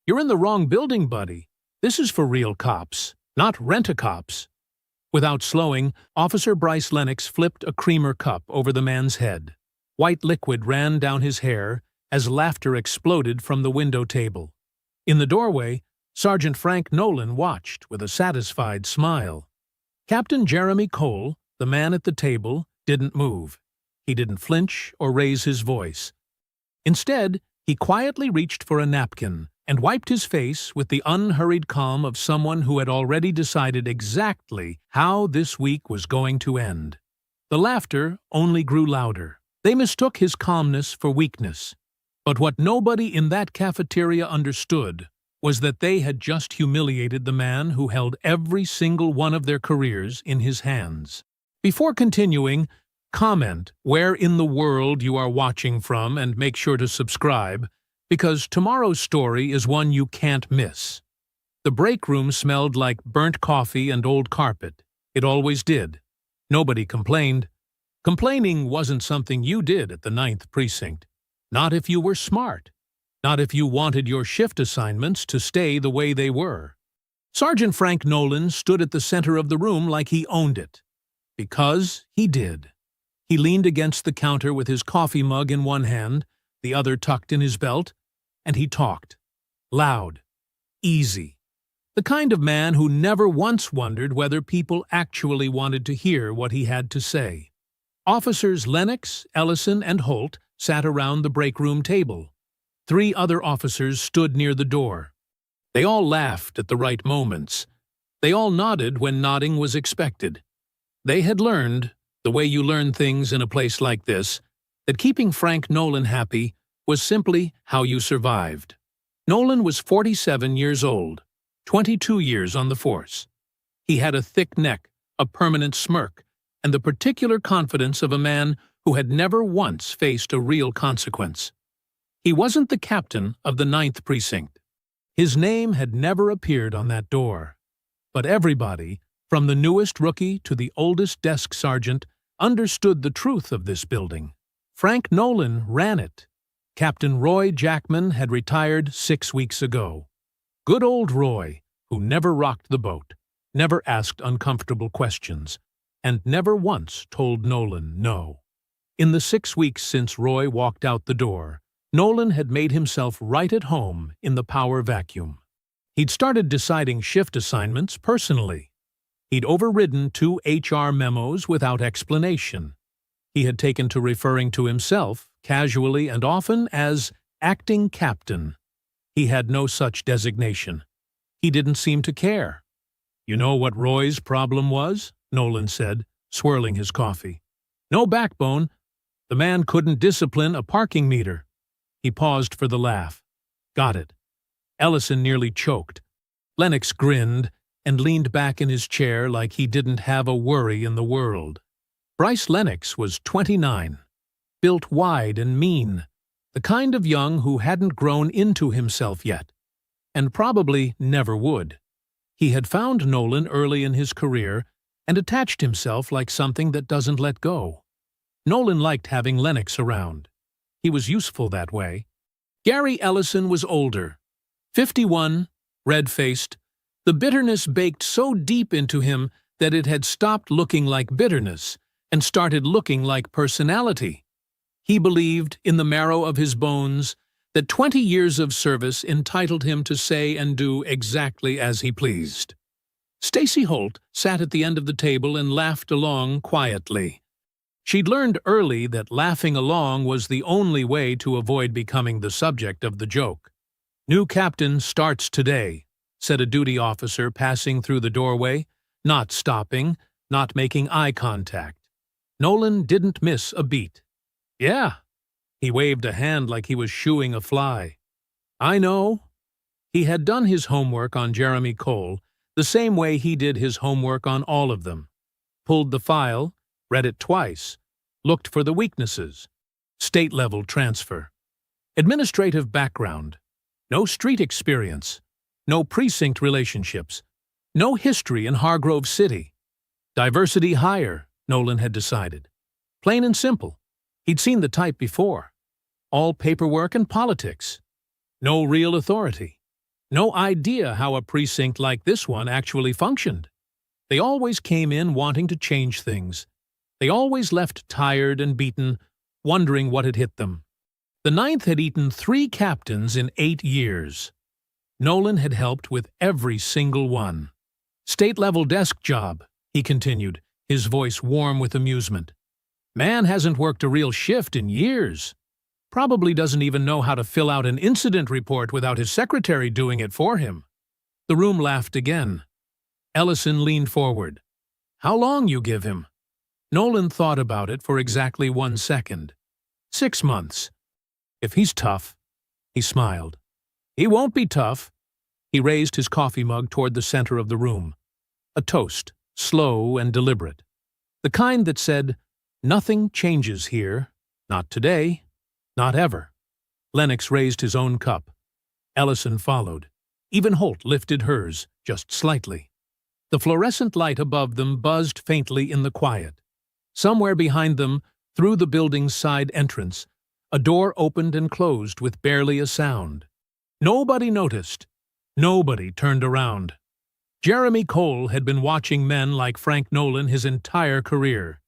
You're in the wrong building, buddy. This is for real cops, not rent-a-cops." Without slowing, Officer Bryce Lennox flipped a creamer cup over the man's head. White liquid ran down his hair as laughter exploded from the window table. In the doorway, Sergeant Frank Nolan watched with a satisfied smile. Captain Jeremy Cole, the man at the table, didn't move. He didn't flinch or raise his voice. Instead, he quietly reached for a napkin and wiped his face with the unhurried calm of someone who had already decided exactly how this week was going to end. The laughter only grew louder. They mistook his calmness for weakness. But what nobody in that cafeteria understood was that they had just humiliated the man who held every single one of their careers in his hands. Before continuing, comment where in the world you are watching from and make sure to subscribe, because tomorrow's story is one you can't miss. The break room smelled like burnt coffee and old carpet. It always did. Nobody complained. Complaining wasn't something you did at the 9th Precinct. Not if you were smart. Not if you wanted your shift assignments to stay the way they were. Sergeant Frank Nolan stood at the center of the room like he owned it. Because he did. He leaned against the counter with his coffee mug in one hand, the other tucked in his belt, and he talked. Loud. Easy. The kind of man who never once wondered whether people actually wanted to hear what he had to say. Officers Lennox, Ellison, and Holt sat around the break room table. 3 other officers stood near the door. They all laughed at the right moments. They all nodded when nodding was expected. They had learned, the way you learn things in a place like this, that keeping Frank Nolan happy was simply how you survived. Nolan was 47 years old, 22 years on the force. He had a thick neck, a permanent smirk, and the particular confidence of a man who had never once faced a real consequence. He wasn't the captain of the 9th Precinct. His name had never appeared on that door. But everybody, from the newest rookie to the oldest desk sergeant, understood the truth of this building. Frank Nolan ran it. Captain Roy Jackman had retired 6 weeks ago. Good old Roy, who never rocked the boat, never asked uncomfortable questions, and never once told Nolan no. In the 6 weeks since Roy walked out the door, Nolan had made himself right at home in the power vacuum. He'd started deciding shift assignments personally. He'd overridden 2 HR memos without explanation. He had taken to referring to himself, casually and often, as acting captain. He had no such designation. He didn't seem to care. "You know what Roy's problem was?" Nolan said, swirling his coffee. "No backbone. The man couldn't discipline a parking meter." He paused for the laugh. Got it. Ellison nearly choked. Lennox grinned and leaned back in his chair like he didn't have a worry in the world. Bryce Lennox was 29, built wide and mean, the kind of young who hadn't grown into himself yet, and probably never would. He had found Nolan early in his career and attached himself like something that doesn't let go. Nolan liked having Lennox around. He was useful that way. Gary Ellison was older, 51, red-faced. The bitterness baked so deep into him that it had stopped looking like bitterness and started looking like personality. He believed, in the marrow of his bones, that 20 years of service entitled him to say and do exactly as he pleased. Stacy Holt sat at the end of the table and laughed along quietly. She'd learned early that laughing along was the only way to avoid becoming the subject of the joke. "New captain starts today," said a duty officer passing through the doorway, not stopping, not making eye contact. Nolan didn't miss a beat. "Yeah." He waved a hand like he was shooing a fly. "I know." He had done his homework on Jeremy Cole the same way he did his homework on all of them. Pulled the file, read it twice, looked for the weaknesses. State-level transfer. Administrative background. No street experience. No precinct relationships. No history in Hargrove City. Diversity hire, Nolan had decided. Plain and simple. He'd seen the type before. All paperwork and politics. No real authority. No idea how a precinct like this one actually functioned. They always came in wanting to change things. They always left tired and beaten, wondering what had hit them. The ninth had eaten 3 captains in 8 years. Nolan had helped with every single one. State-level desk job, he continued, his voice warm with amusement. Man hasn't worked a real shift in years. Probably doesn't even know how to fill out an incident report without his secretary doing it for him. The room laughed again. Ellison leaned forward. How long you give him? Nolan thought about it for exactly 1 second. 6 months. If he's tough, he smiled. He won't be tough. He raised his coffee mug toward the center of the room. A toast, slow and deliberate. The kind that said, nothing changes here. Not today. Not ever. Lennox raised his own cup. Ellison followed. Even Holt lifted hers, just slightly. The fluorescent light above them buzzed faintly in the quiet. Somewhere behind them, through the building's side entrance, a door opened and closed with barely a sound. Nobody noticed. Nobody turned around. Jeremy Cole had been watching men like Frank Nolan his entire career.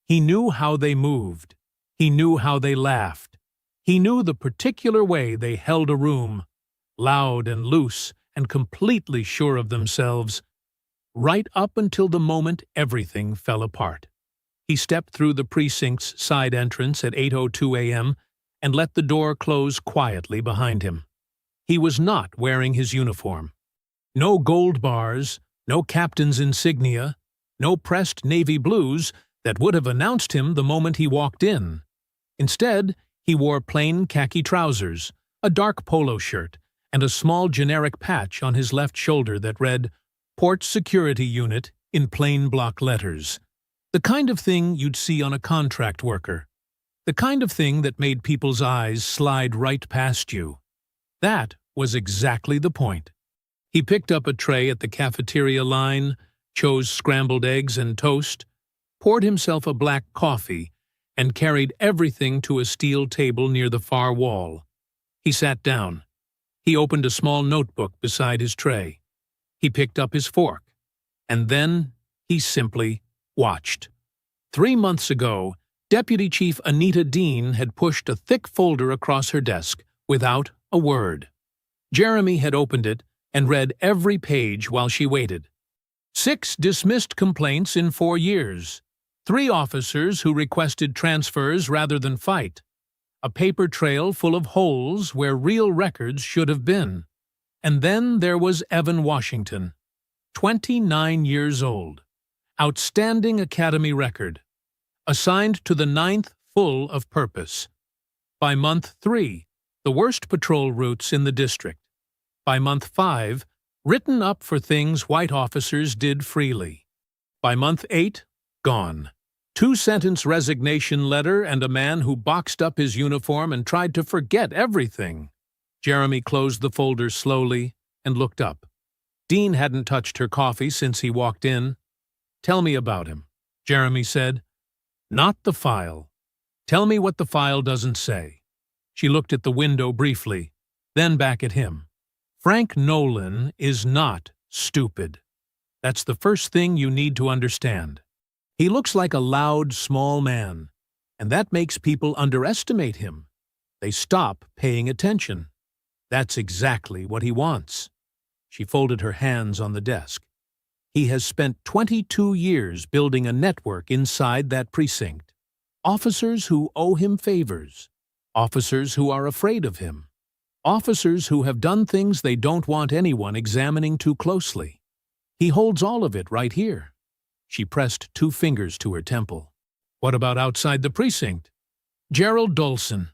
He knew how they moved. He knew how they laughed. He knew the particular way they held a room, loud and loose and completely sure of themselves, right up until the moment everything fell apart. He stepped through the precinct's side entrance at 8:02 a.m. and let the door close quietly behind him. He was not wearing his uniform. No gold bars, no captain's insignia, no pressed navy blues that would have announced him the moment he walked in. Instead, he wore plain khaki trousers, a dark polo shirt, and a small generic patch on his left shoulder that read, Port Security Unit, in plain block letters. The kind of thing you'd see on a contract worker. The kind of thing that made people's eyes slide right past you. That was exactly the point. He picked up a tray at the cafeteria line, chose scrambled eggs and toast, poured himself a black coffee, and carried everything to a steel table near the far wall. He sat down. He opened a small notebook beside his tray. He picked up his fork. And then he simply watched. 3 months ago, Deputy Chief Anita Dean had pushed a thick folder across her desk without a word. Jeremy had opened it and read every page while she waited. 6 dismissed complaints in 4 years. 3 officers who requested transfers rather than fight. A paper trail full of holes where real records should have been. And then there was Evan Washington, 29 years old. Outstanding academy record. Assigned to the 9th full of purpose. By month 3, the worst patrol routes in the district. By month 5, written up for things white officers did freely. By month 8, gone. 2-sentence resignation letter and a man who boxed up his uniform and tried to forget everything. Jeremy closed the folder slowly and looked up. Dean hadn't touched her coffee since he walked in. Tell me about him, Jeremy said. Not the file. Tell me what the file doesn't say. She looked at the window briefly, then back at him. Frank Nolan is not stupid. That's the first thing you need to understand. He looks like a loud, small man, and that makes people underestimate him. They stop paying attention. That's exactly what he wants. She folded her hands on the desk. He has spent 22 years building a network inside that precinct. Officers who owe him favors. Officers who are afraid of him. Officers who have done things they don't want anyone examining too closely. He holds all of it right here. She pressed 2 fingers to her temple. What about outside the precinct? Gerald Dolson.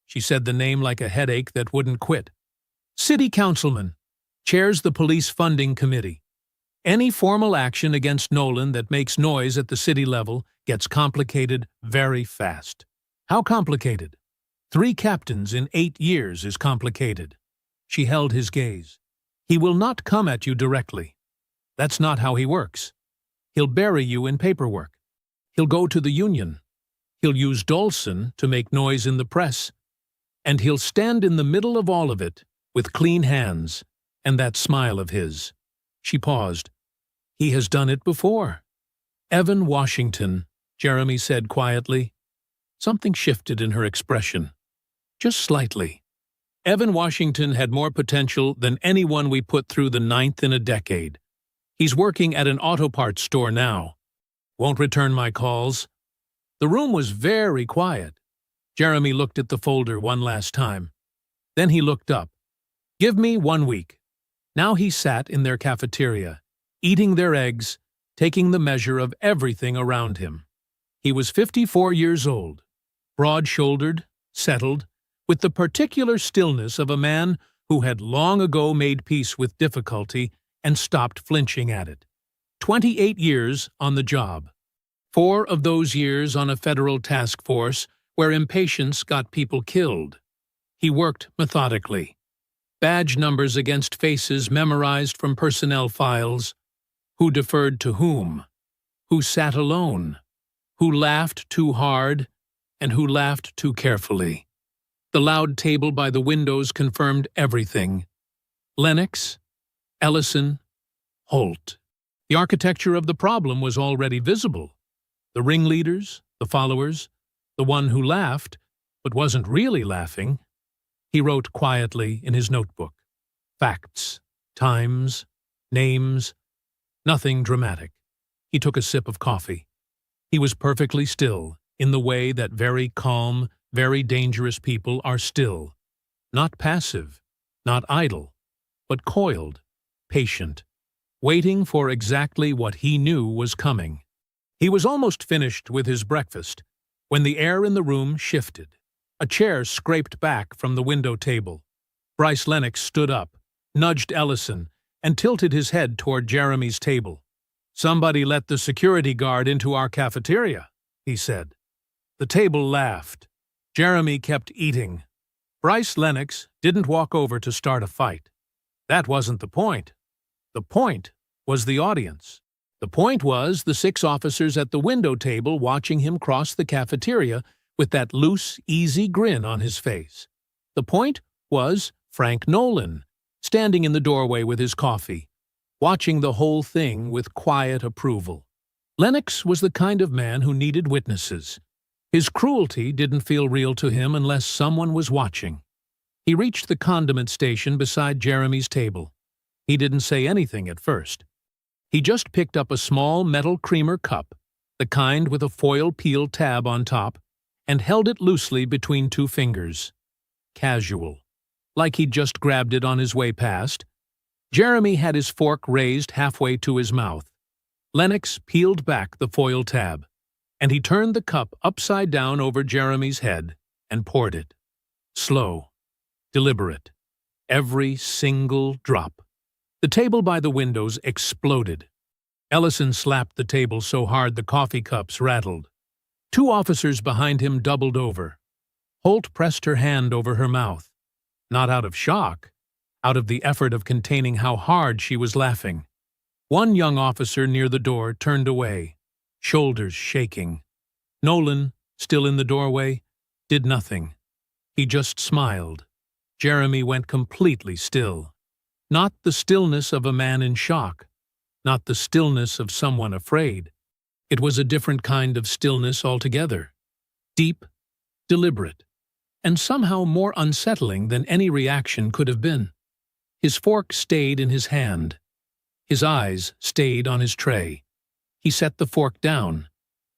She said the name like a headache that wouldn't quit. City councilman. Chairs the police funding committee. Any formal action against Nolan that makes noise at the city level gets complicated very fast. How complicated? 3 captains in 8 years is complicated. She held his gaze. He will not come at you directly. That's not how he works. He'll bury you in paperwork. He'll go to the union. He'll use Dolson to make noise in the press. And he'll stand in the middle of all of it with clean hands And that smile of his. She paused. He has done it before. Evan Washington, Jeremy said quietly. Something shifted in her expression. Just slightly. Evan Washington had more potential than anyone we put through the 9th in a decade. He's working at an auto parts store now. Won't return my calls. The room was very quiet. Jeremy looked at the folder one last time. Then he looked up. Give me 1 week. Now he sat in their cafeteria, eating their eggs, taking the measure of everything around him. He was 54 years old, broad-shouldered, settled, with the particular stillness of a man who had long ago made peace with difficulty and stopped flinching at it. 28 years on the job. 4 of those years on a federal task force where impatience got people killed. He worked methodically. Badge numbers against faces memorized from personnel files. Who deferred to whom? Who sat alone? Who laughed too hard? And who laughed too carefully? The loud table by the windows confirmed everything. Lennox, Ellison, Holt. The architecture of the problem was already visible. The ringleaders, the followers, the one who laughed, but wasn't really laughing. He wrote quietly in his notebook. Facts, times, names, nothing dramatic. He took a sip of coffee. He was perfectly still, in the way that very calm, very dangerous people are still. Not passive, not idle, but coiled, patient, waiting for exactly what he knew was coming. He was almost finished with his breakfast when the air in the room shifted. A chair scraped back from the window table. Bryce Lennox stood up, nudged Ellison, and tilted his head toward Jeremy's table. Somebody let the security guard into our cafeteria, he said. The table laughed. Jeremy kept eating. Bryce Lennox didn't walk over to start a fight. That wasn't the point. The point was the audience. The point was the 6 officers at the window table watching him cross the cafeteria with that loose, easy grin on his face. The point was Frank Nolan, standing in the doorway with his coffee, watching the whole thing with quiet approval. Lennox was the kind of man who needed witnesses. His cruelty didn't feel real to him unless someone was watching. He reached the condiment station beside Jeremy's table. He didn't say anything at first. He just picked up a small metal creamer cup, the kind with a foil peel tab on top, and held it loosely between 2 fingers. Casual. Like he'd just grabbed it on his way past. Jeremy had his fork raised halfway to his mouth. Lennox peeled back the foil tab, and he turned the cup upside down over Jeremy's head and poured it. Slow. Deliberate. Every single drop. The table by the windows exploded. Ellison slapped the table so hard the coffee cups rattled. 2 officers behind him doubled over. Holt pressed her hand over her mouth. Not out of shock, out of the effort of containing how hard she was laughing. One young officer near the door turned away, shoulders shaking. Nolan, still in the doorway, did nothing. He just smiled. Jeremy went completely still. Not the stillness of a man in shock, not the stillness of someone afraid. It was a different kind of stillness altogether. Deep, deliberate, and somehow more unsettling than any reaction could have been. His fork stayed in his hand. His eyes stayed on his tray. He set the fork down.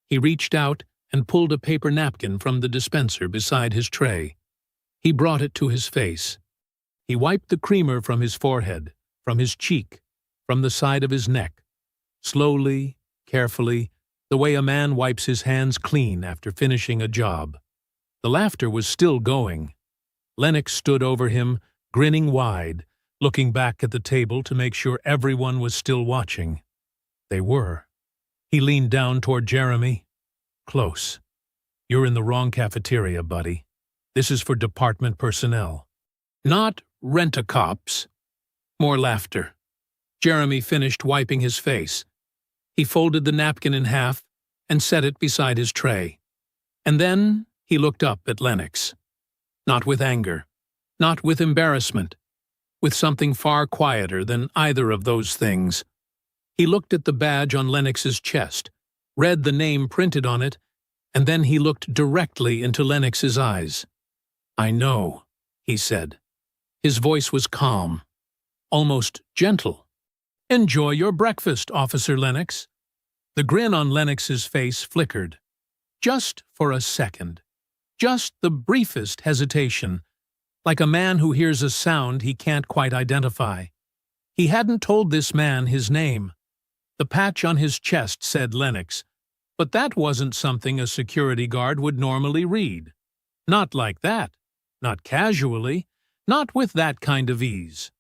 He reached out and pulled a paper napkin from the dispenser beside his tray. He brought it to his face. He wiped the creamer from his forehead, from his cheek, from the side of his neck. Slowly, carefully, the way a man wipes his hands clean after finishing a job. The laughter was still going. Lennox stood over him, grinning wide, looking back at the table to make sure everyone was still watching. They were. He leaned down toward Jeremy. Close. You're in the wrong cafeteria, buddy. This is for department personnel. Not rent-a-cops. More laughter. Jeremy finished wiping his face. He folded the napkin in half and set it beside his tray. And then he looked up at Lennox. Not with anger. Not with embarrassment. with something far quieter than either of those things. He looked at the badge on Lennox's chest, read the name printed on it, and then he looked directly into Lennox's eyes. "I know," he said. His voice was calm, almost gentle. "Enjoy your breakfast, Officer Lennox." The grin on Lennox's face flickered. Just for a second. Just the briefest hesitation, like a man who hears a sound he can't quite identify. He hadn't told this man his name. The patch on his chest said Lennox, but that wasn't something a security guard would normally read. Not like that. Not casually. Not with that kind of ease.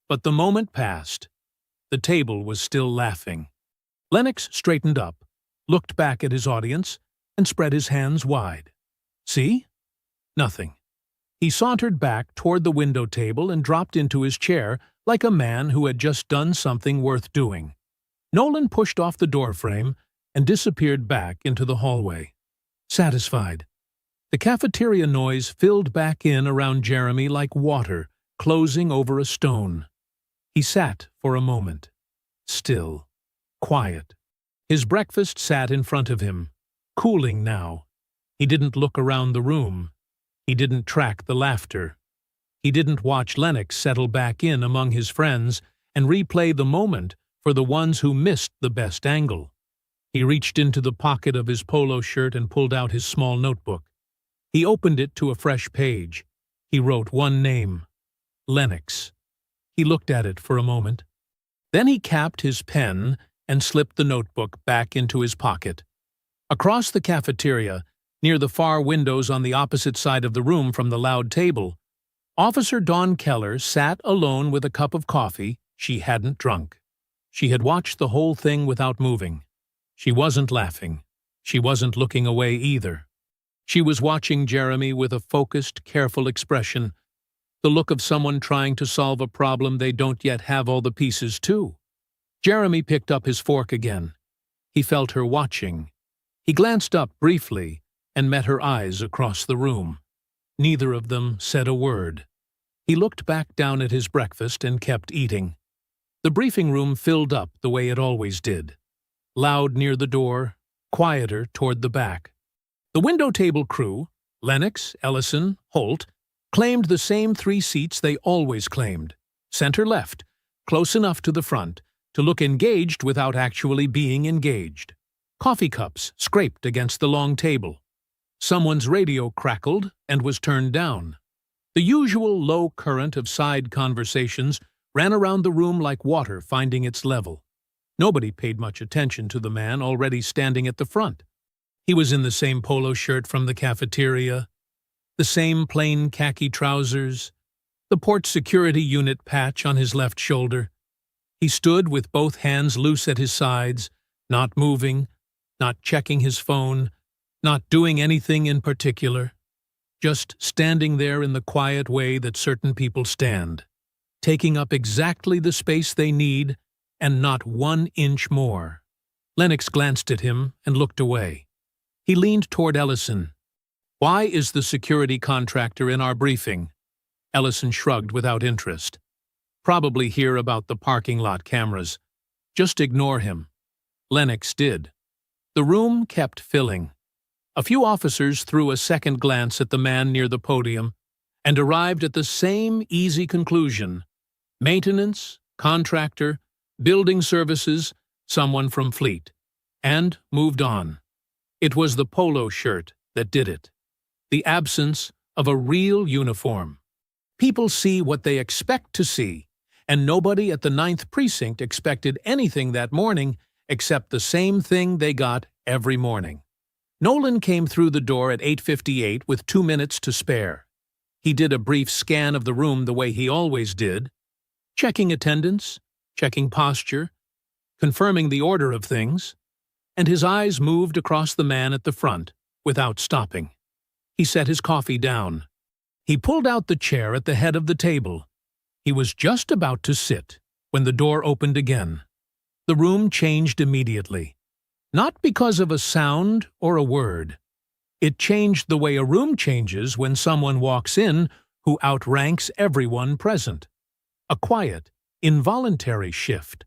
But the moment passed. The table was still laughing. Lennox straightened up, looked back at his audience, and spread his hands wide. See? Nothing. He sauntered back toward the window table and dropped into his chair like a man who had just done something worth doing. Nolan pushed off the doorframe and disappeared back into the hallway. Satisfied. The cafeteria noise filled back in around Jeremy like water closing over a stone. He sat for a moment. Still. Quiet. His breakfast sat in front of him, cooling now. He didn't look around the room. He didn't track the laughter. He didn't watch Lennox settle back in among his friends and replay the moment for the ones who missed the best angle. He reached into the pocket of his polo shirt and pulled out his small notebook. He opened it to a fresh page. He wrote one name. Lennox. He looked at it for a moment. Then he capped his pen and slipped the notebook back into his pocket. Across the cafeteria, near the far windows on the opposite side of the room from the loud table, Officer Dawn Keller sat alone with a cup of coffee she hadn't drunk. She had watched the whole thing without moving. She wasn't laughing. She wasn't looking away either. She was watching Jeremy with a focused, careful expression, the look of someone trying to solve a problem they don't yet have all the pieces to. Jeremy picked up his fork again. He felt her watching. He glanced up briefly and met her eyes across the room. Neither of them said a word. He looked back down at his breakfast and kept eating. The briefing room filled up the way it always did. Loud near the door, quieter toward the back. The window table crew, Lennox, Ellison, Holt, claimed the same 3 seats they always claimed. Center left, close enough to the front to look engaged without actually being engaged. Coffee cups scraped against the long table. Someone's radio crackled and was turned down. The usual low current of side conversations ran around the room like water finding its level. Nobody paid much attention to the man already standing at the front. He was in the same polo shirt from the cafeteria, the same plain khaki trousers, the port security unit patch on his left shoulder. He stood with both hands loose at his sides, not moving, not checking his phone, not doing anything in particular, just standing there in the quiet way that certain people stand, taking up exactly the space they need and not 1 inch more. Lennox glanced at him and looked away. He leaned toward Ellison. "Why is the security contractor in our briefing?" Ellison shrugged without interest. "Probably hear about the parking lot cameras. Just ignore him." Lennox did. The room kept filling. A few officers threw a second glance at the man near the podium and arrived at the same easy conclusion. Maintenance, contractor, building services, someone from Fleet. And moved on. It was the polo shirt that did it. The absence of a real uniform. People see what they expect to see, and nobody at the 9th Precinct expected anything that morning except the same thing they got every morning. Nolan came through the door at 8:58 with 2 minutes to spare. He did a brief scan of the room the way he always did, checking attendance, checking posture, confirming the order of things, and his eyes moved across the man at the front without stopping. He set his coffee down. He pulled out the chair at the head of the table. He was just about to sit when the door opened again. The room changed immediately. Not because of a sound or a word. It changed the way a room changes when someone walks in who outranks everyone present. A quiet, involuntary shift,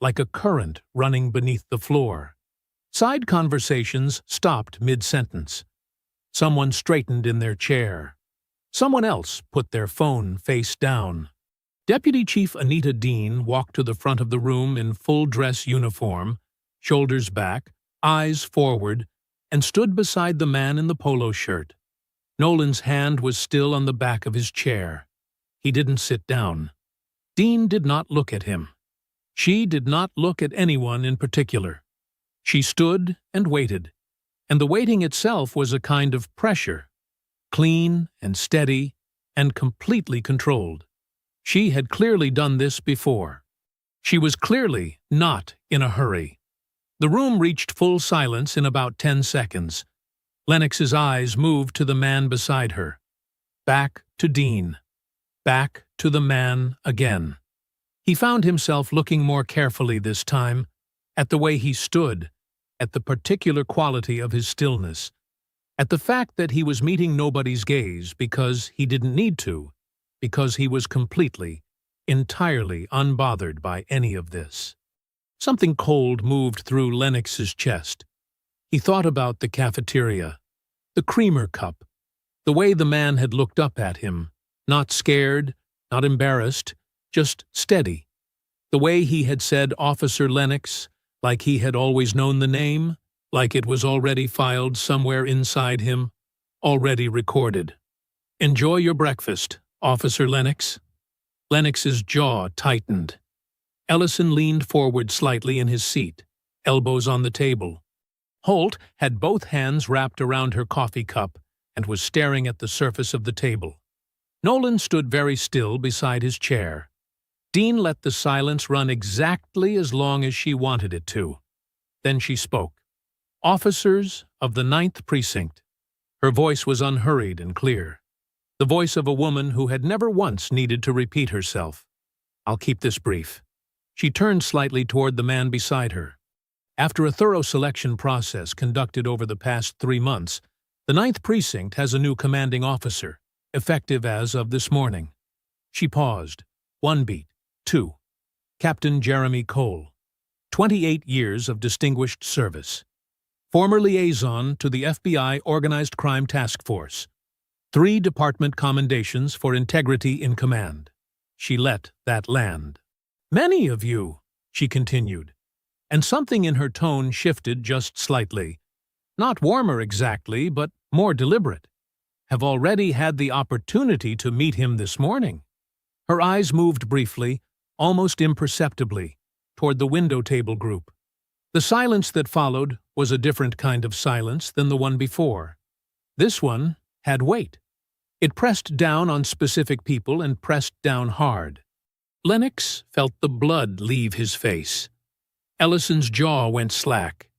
like a current running beneath the floor. Side conversations stopped mid-sentence. Someone straightened in their chair. Someone else put their phone face down. Deputy Chief Anita Dean walked to the front of the room in full-dress uniform, shoulders back, eyes forward, and stood beside the man in the polo shirt. Nolan's hand was still on the back of his chair. He didn't sit down. Dean did not look at him. She did not look at anyone in particular. She stood and waited, and the waiting itself was a kind of pressure, clean and steady and completely controlled. She had clearly done this before. She was clearly not in a hurry. The room reached full silence in about 10 seconds. Lennox's eyes moved to the man beside her. Back to Dean. Back to the man again. He found himself looking more carefully this time, at the way he stood, at the particular quality of his stillness, at the fact that he was meeting nobody's gaze because he didn't need to, because he was completely, entirely unbothered by any of this. Something cold moved through Lennox's chest. He thought about the cafeteria, the creamer cup, the way the man had looked up at him, not scared, not embarrassed, just steady. The way he had said Officer Lennox, like he had always known the name, like it was already filed somewhere inside him, already recorded. "Enjoy your breakfast, Officer Lennox." Lennox's jaw tightened. Ellison leaned forward slightly in his seat, elbows on the table. Holt had both hands wrapped around her coffee cup and was staring at the surface of the table. Nolan stood very still beside his chair. Dean let the silence run exactly as long as she wanted it to. Then she spoke. "Officers of the 9th Precinct." Her voice was unhurried and clear. The voice of a woman who had never once needed to repeat herself. "I'll keep this brief." She turned slightly toward the man beside her. "After a thorough selection process conducted over the past 3 months, the 9th Precinct has a new commanding officer, effective as of this morning." She paused. 1 beat. 2. Captain Jeremy Cole. 28 years of distinguished service. Former liaison to the FBI Organized Crime Task Force. 3 department commendations for integrity in command. She let that land. "Many of you," she continued, and something in her tone shifted just slightly. Not warmer exactly, but more deliberate. "Have already had the opportunity to meet him this morning." Her eyes moved briefly, almost imperceptibly, toward the window table group. The silence that followed was a different kind of silence than the one before. This one had weight. It pressed down on specific people and pressed down hard. Lennox felt the blood leave his face. Ellison's jaw went slack.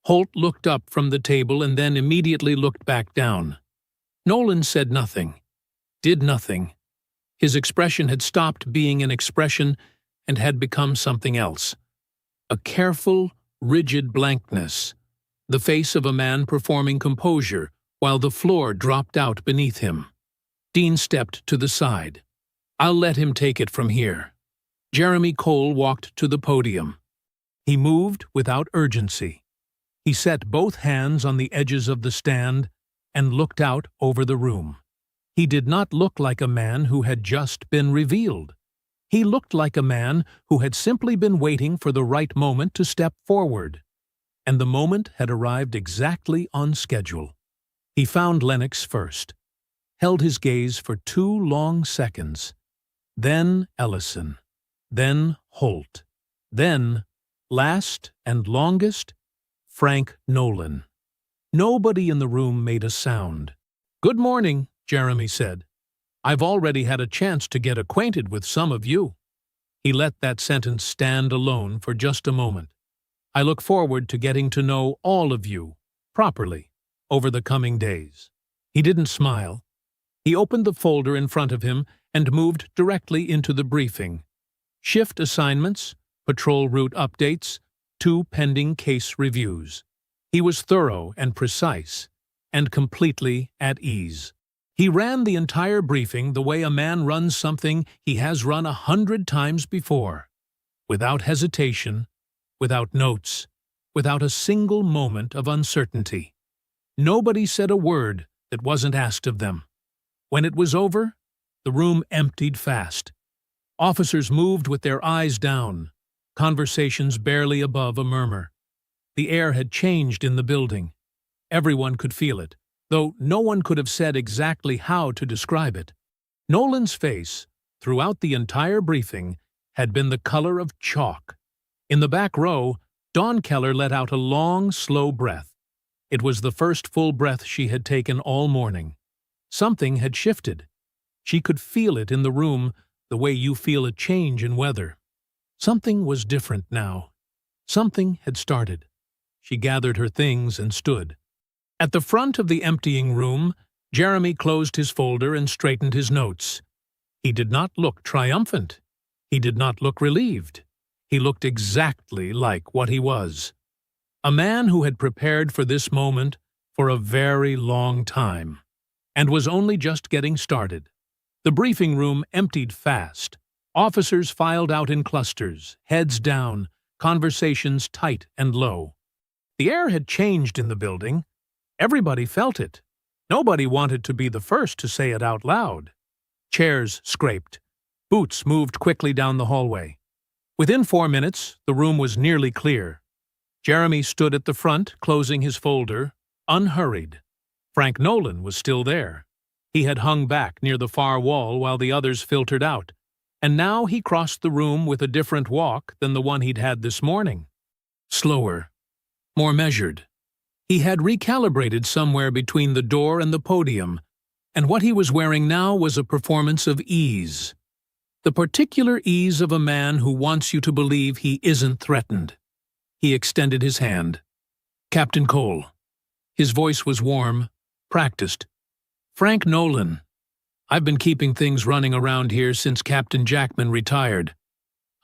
Holt looked up from the table and then immediately looked back down. Nolan said nothing, did nothing. His expression had stopped being an expression and had become something else. A careful, rigid blankness, the face of a man performing composure while the floor dropped out beneath him. Dean stepped to the side. "I'll let him take it from here." Jeremy Cole walked to the podium. He moved without urgency. He set both hands on the edges of the stand and looked out over the room. He did not look like a man who had just been revealed. He looked like a man who had simply been waiting for the right moment to step forward. And the moment had arrived exactly on schedule. He found Lennox first, held his gaze for 2 long seconds, then Ellison, then Holt, then, last and longest, Frank Nolan. Nobody in the room made a sound. "Good morning," Jeremy said. "I've already had a chance to get acquainted with some of you." He let that sentence stand alone for just a moment. "I look forward to getting to know all of you, properly, over the coming days." He didn't smile. He opened the folder in front of him and moved directly into the briefing. Shift assignments, patrol route updates, 2 pending case reviews. He was thorough and precise, and completely at ease. He ran the entire briefing the way a man runs something he has run 100 times before, without hesitation, without notes, without a single moment of uncertainty. Nobody said a word that wasn't asked of them. When it was over, the room emptied fast. Officers moved with their eyes down, conversations barely above a murmur. The air had changed in the building. Everyone could feel it, though no one could have said exactly how to describe it. Nolan's face, throughout the entire briefing, had been the color of chalk. In the back row, Dawn Keller let out a long, slow breath. It was the first full breath she had taken all morning. Something had shifted. She could feel it in the room the way you feel a change in weather. Something was different now. Something had started. She gathered her things and stood. At the front of the emptying room, Jeremy closed his folder and straightened his notes. He did not look triumphant. He did not look relieved. He looked exactly like what he was. A man who had prepared for this moment for a very long time, and was only just getting started. The briefing room emptied fast. Officers filed out in clusters, heads down, conversations tight and low. The air had changed in the building. Everybody felt it. Nobody wanted to be the first to say it out loud. Chairs scraped. Boots moved quickly down the hallway. Within 4 minutes, the room was nearly clear. Jeremy stood at the front, closing his folder, unhurried. Frank Nolan was still there. He had hung back near the far wall while the others filtered out, and now he crossed the room with a different walk than the one he'd had this morning. Slower, more measured. He had recalibrated somewhere between the door and the podium, and what he was wearing now was a performance of ease. The particular ease of a man who wants you to believe he isn't threatened. He extended his hand. "Captain Cole." His voice was warm, practiced. "Frank Nolan. I've been keeping things running around here since Captain Jackman retired.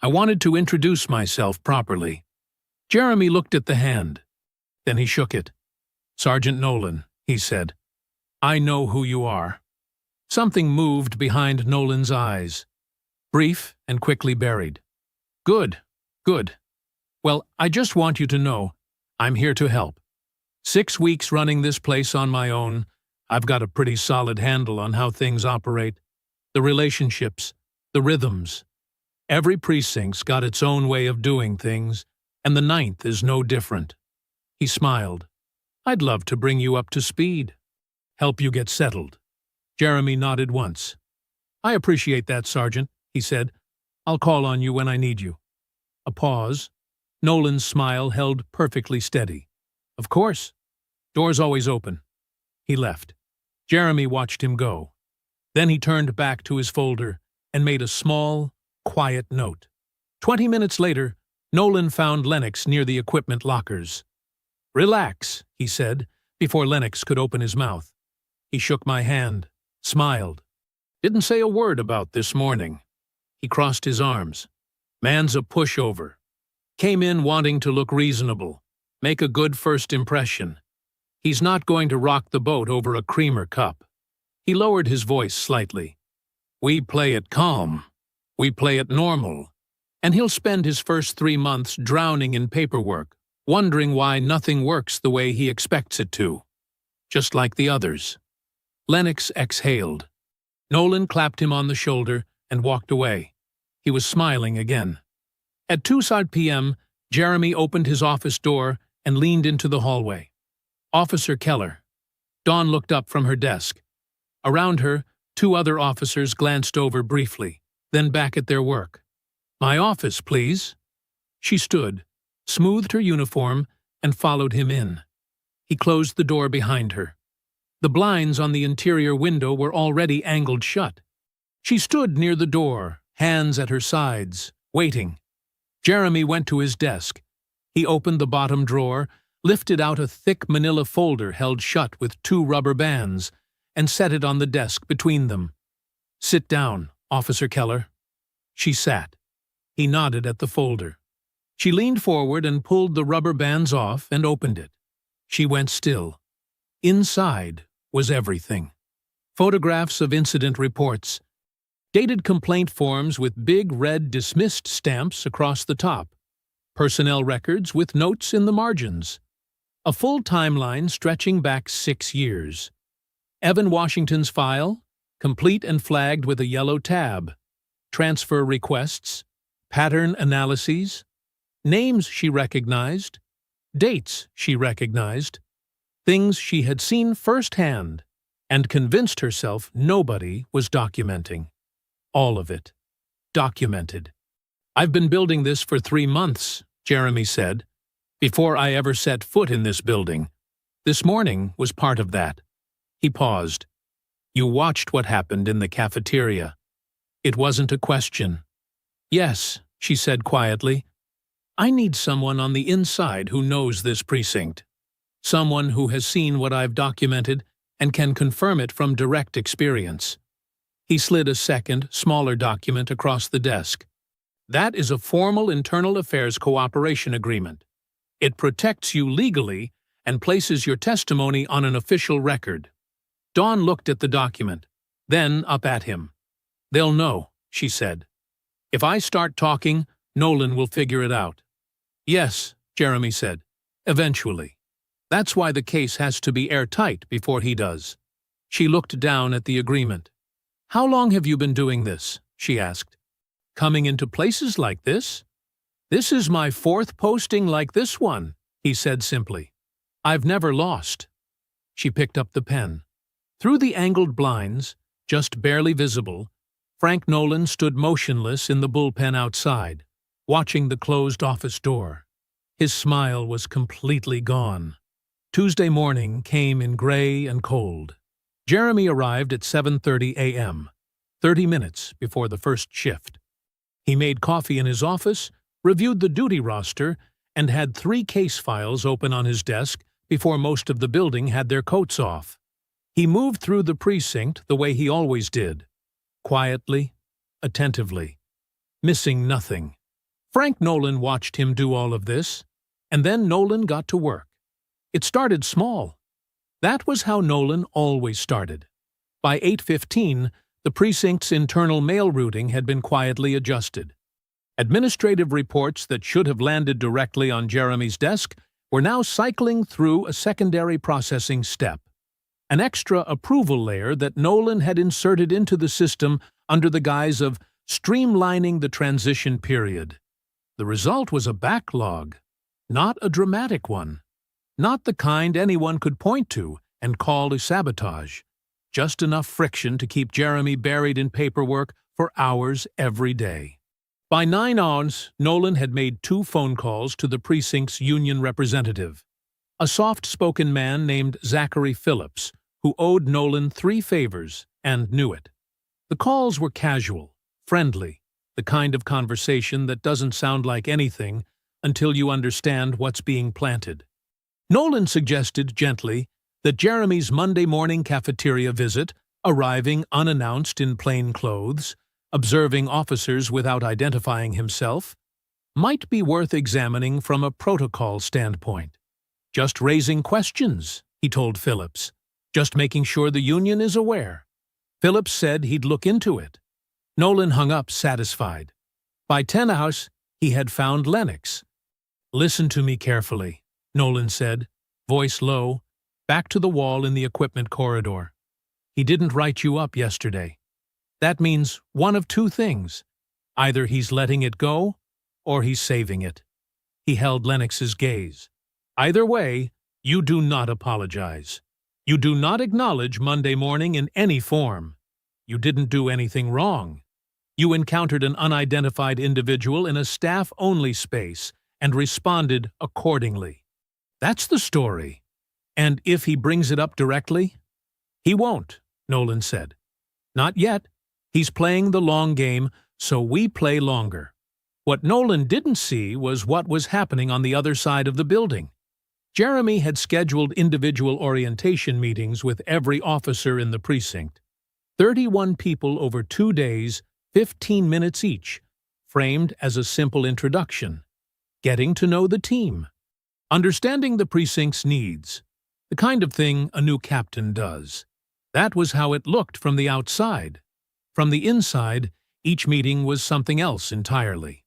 I wanted to introduce myself properly." Jeremy looked at the hand. Then he shook it. "Sergeant Nolan," he said. "I know who you are." Something moved behind Nolan's eyes. Brief and quickly buried. "Good, good. Well, I just want you to know, I'm here to help. 6 weeks running this place on my own, I've got a pretty solid handle on how things operate. The relationships, the rhythms. Every precinct's got its own way of doing things, and the 9th is no different." He smiled. "I'd love to bring you up to speed. Help you get settled." Jeremy nodded once. "I appreciate that, Sergeant," he said. "I'll call on you when I need you." A pause. Nolan's smile held perfectly steady. "Of course. Door's always open." He left. Jeremy watched him go. Then he turned back to his folder and made a small, quiet note. 20 minutes later, Nolan found Lennox near the equipment lockers. "Relax," he said, before Lennox could open his mouth. He shook my hand, smiled. "Didn't say a word about this morning." He crossed his arms. "Man's a pushover. Came in wanting to look reasonable, make a good first impression. He's not going to rock the boat over a creamer cup." He lowered his voice slightly. "We play it calm. We play it normal. And he'll spend his first 3 months drowning in paperwork, wondering why nothing works the way he expects it to. Just like the others." Lennox exhaled. Nolan clapped him on the shoulder and walked away. He was smiling again. At 2:00 p.m., Jeremy opened his office door and leaned into the hallway. "Officer Keller." Dawn looked up from her desk. Around her, 2 other officers glanced over briefly, then back at their work. "My office, please." She stood, smoothed her uniform, and followed him in. He closed the door behind her. The blinds on the interior window were already angled shut. She stood near the door, hands at her sides, waiting. Jeremy went to his desk. He opened the bottom drawer, lifted out a thick manila folder held shut with 2 rubber bands, and set it on the desk between them. "Sit down, Officer Keller." She sat. He nodded at the folder. She leaned forward and pulled the rubber bands off and opened it. She went still. Inside was everything. Photographs of incident reports. Dated complaint forms with big red dismissed stamps across the top. Personnel records with notes in the margins. A full timeline stretching back 6 years. Evan Washington's file, complete and flagged with a yellow tab. Transfer requests. Pattern analyses. Names she recognized. Dates she recognized. Things she had seen firsthand and convinced herself nobody was documenting. All of it. Documented. "I've been building this for 3 months, Jeremy said, "before I ever set foot in this building. This morning was part of that." He paused. "You watched what happened in the cafeteria." It wasn't a question. "Yes," she said quietly. "I need someone on the inside who knows this precinct. Someone who has seen what I've documented and can confirm it from direct experience." He slid a second, smaller document across the desk. "That is a formal internal affairs cooperation agreement. It protects you legally and places your testimony on an official record." Dawn looked at the document, then up at him. "They'll know," she said. "If I start talking, Nolan will figure it out." "Yes," Jeremy said. "Eventually. That's why the case has to be airtight before he does." She looked down at the agreement. "How long have you been doing this?" she asked. "Coming into places like this?" "This is my 4th posting like this one," he said simply. "I've never lost." She picked up the pen. Through the angled blinds, just barely visible, Frank Nolan stood motionless in the bullpen outside, watching the closed office door. His smile was completely gone. Tuesday morning came in gray and cold. Jeremy arrived at 7:30 a.m., 30 minutes before the first shift. He made coffee in his office, reviewed the duty roster, and had 3 case files open on his desk before most of the building had their coats off. He moved through the precinct the way he always did, quietly, attentively, missing nothing. Frank Nolan watched him do all of this, and then Nolan got to work. It started small. That was how Nolan always started. By 8:15, the precinct's internal mail routing had been quietly adjusted. Administrative reports that should have landed directly on Jeremy's desk were now cycling through a secondary processing step, an extra approval layer that Nolan had inserted into the system under the guise of streamlining the transition period. The result was a backlog, not a dramatic one. Not the kind anyone could point to and call a sabotage. Just enough friction to keep Jeremy buried in paperwork for hours every day. By 9 hours, Nolan had made 2 phone calls to the precinct's union representative, a soft-spoken man named Zachary Phillips, who owed Nolan 3 favors and knew it. The calls were casual, friendly, the kind of conversation that doesn't sound like anything until you understand what's being planted. Nolan suggested gently that Jeremy's Monday morning cafeteria visit, arriving unannounced in plain clothes, observing officers without identifying himself, might be worth examining from a protocol standpoint. "Just raising questions," he told Phillips. "Just making sure the union is aware." Phillips said he'd look into it. Nolan hung up satisfied. By 10 hours, he had found Lennox. "Listen to me carefully," Nolan said, voice low, back to the wall in the equipment corridor. "He didn't write you up yesterday. That means one of 2 things. Either he's letting it go, or he's saving it." He held Lennox's gaze. "Either way, you do not apologize. You do not acknowledge Monday morning in any form. You didn't do anything wrong. You encountered an unidentified individual in a staff-only space and responded accordingly. That's the story. And if he brings it up directly?" "He won't," Nolan said. "Not yet. He's playing the long game, so we play longer." What Nolan didn't see was what was happening on the other side of the building. Jeremy had scheduled individual orientation meetings with every officer in the precinct. 31 people over 2 days, 15 minutes each, framed as a simple introduction. Getting to know the team. Understanding the precinct's needs. The kind of thing a new captain does. That was how it looked from the outside. From the inside, each meeting was something else entirely.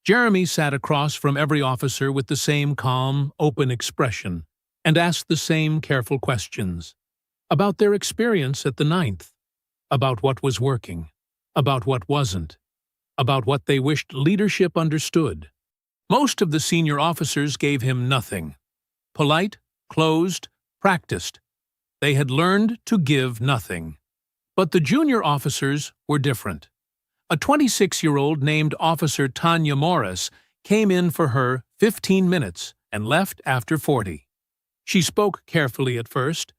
Jeremy sat across from every officer with the same calm, open expression and asked the same careful questions. About their experience at the Ninth, about what was working, about what wasn't, about what they wished leadership understood. Most of the senior officers gave him nothing. Polite, closed, practiced. They had learned to give nothing. But the junior officers were different. A 26-year-old named Officer Tanya Morris came in for her 15 minutes and left after 40. She spoke carefully at first,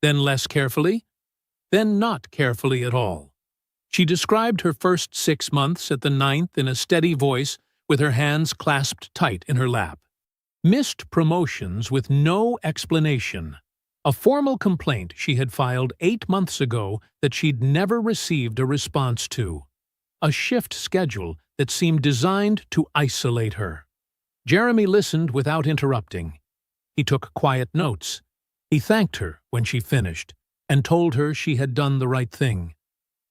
then less carefully, then not carefully at all. She described her first 6 months at the Ninth in a steady voice with her hands clasped tight in her lap. Missed promotions with no explanation. A formal complaint she had filed 8 months ago that she'd never received a response to. A shift schedule that seemed designed to isolate her. Jeremy listened without interrupting. He took quiet notes. He thanked her when she finished and told her she had done the right thing.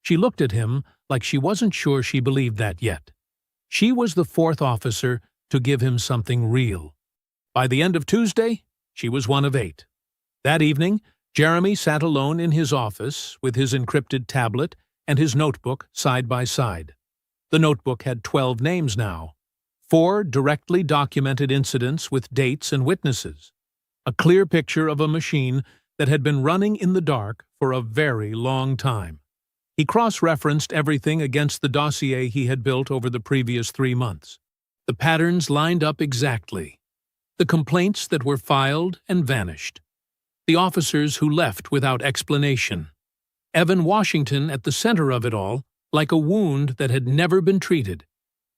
She looked at him like she wasn't sure she believed that yet. She was the 4th officer to give him something real. By the end of Tuesday, she was one of 8. That evening, Jeremy sat alone in his office with his encrypted tablet and his notebook side by side. The notebook had 12 names now, 4 directly documented incidents with dates and witnesses, a clear picture of a machine that had been running in the dark for a very long time. He cross-referenced everything against the dossier he had built over the previous 3 months. The patterns lined up exactly. The complaints that were filed and vanished. The officers who left without explanation. Evan Washington at the center of it all, like a wound that had never been treated.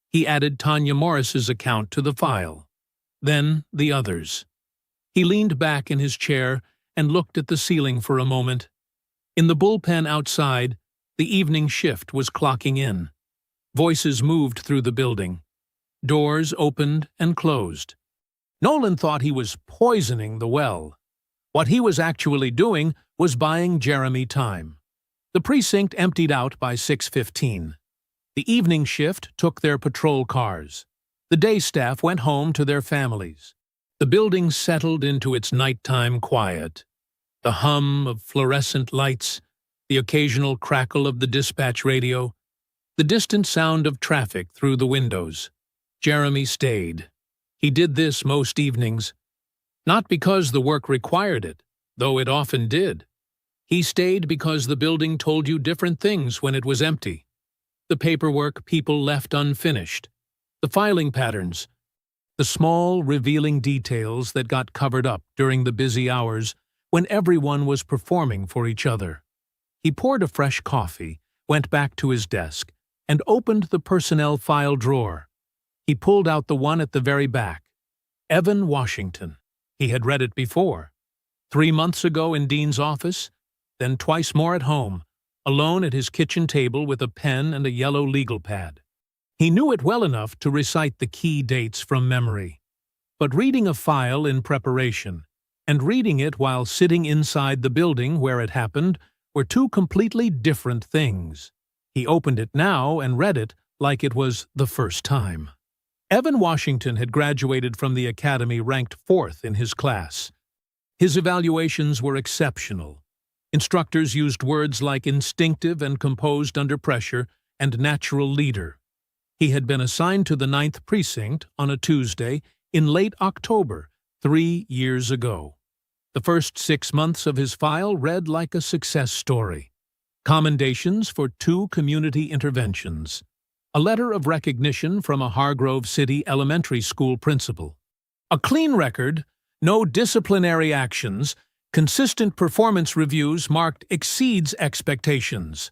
He added Tanya Morris's account to the file. Then the others. He leaned back in his chair and looked at the ceiling for a moment. In the bullpen outside, the evening shift was clocking in. Voices moved through the building. Doors opened and closed. Nolan thought he was poisoning the well. What he was actually doing was buying Jeremy time. The precinct emptied out by 6:15. The evening shift took their patrol cars. The day staff went home to their families. The building settled into its nighttime quiet. The hum of fluorescent lights, the occasional crackle of the dispatch radio, the distant sound of traffic through the windows. Jeremy stayed. He did this most evenings. Not because the work required it, though it often did. He stayed because the building told you different things when it was empty. The paperwork people left unfinished. The filing patterns. The small, revealing details that got covered up during the busy hours when everyone was performing for each other. He poured a fresh coffee, went back to his desk, and opened the personnel file drawer. He pulled out the one at the very back. Evan Washington. He had read it before. 3 months ago in Dean's office, then twice more at home, alone at his kitchen table with a pen and a yellow legal pad. He knew it well enough to recite the key dates from memory. But reading a file in preparation and reading it while sitting inside the building where it happened were 2 completely different things. He opened it now and read it like it was the first time. Evan Washington had graduated from the academy ranked 4th in his class. His evaluations were exceptional. Instructors used words like instinctive and composed under pressure and natural leader. He had been assigned to the 9th Precinct on a Tuesday in late October, 3 years ago. The first 6 months of his file read like a success story. Commendations for 2 community interventions. A letter of recognition from a Hargrove City elementary school principal. A clean record, no disciplinary actions, consistent performance reviews marked exceeds expectations.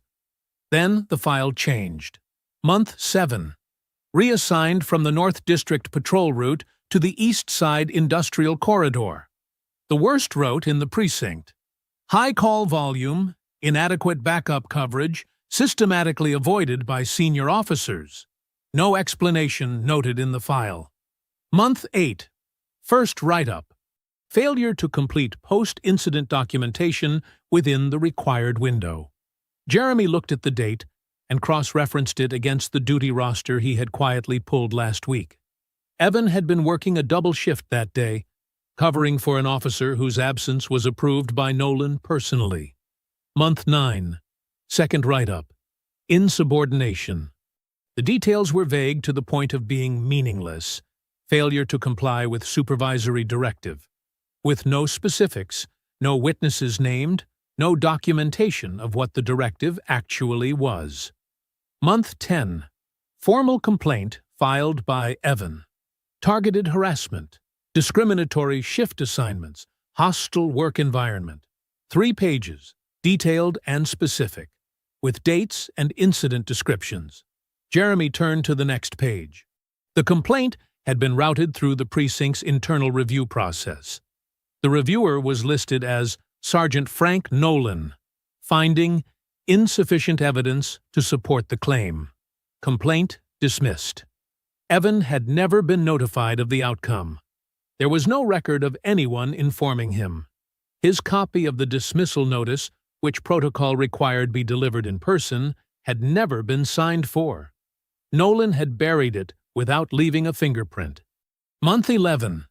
Then the file changed. Month 7. Reassigned from the North District Patrol route to the East Side Industrial Corridor. The worst route in the precinct. High call volume, inadequate backup coverage, systematically avoided by senior officers. No explanation noted in the file. Month 8. First write-up. Failure to complete post-incident documentation within the required window. Jeremy looked at the date and cross-referenced it against the duty roster he had quietly pulled last week. Evan had been working a double shift that day, covering for an officer whose absence was approved by Nolan personally. Month 9. Second write-up. Insubordination. The details were vague to the point of being meaningless. Failure to comply with supervisory directive. With no specifics, no witnesses named, no documentation of what the directive actually was. Month 10. Formal complaint filed by Evan. Targeted harassment. Discriminatory shift assignments. Hostile work environment. 3 pages, detailed and specific, with dates and incident descriptions. Jeremy turned to the next page. The complaint had been routed through the precinct's internal review process. The reviewer was listed as Sergeant Frank Nolan. Finding: insufficient evidence to support the claim. Complaint dismissed. Evan had never been notified of the outcome. There was no record of anyone informing him. His copy of the dismissal notice, which protocol required be delivered in person, had never been signed for. Nolan had buried it without leaving a fingerprint. Month 11.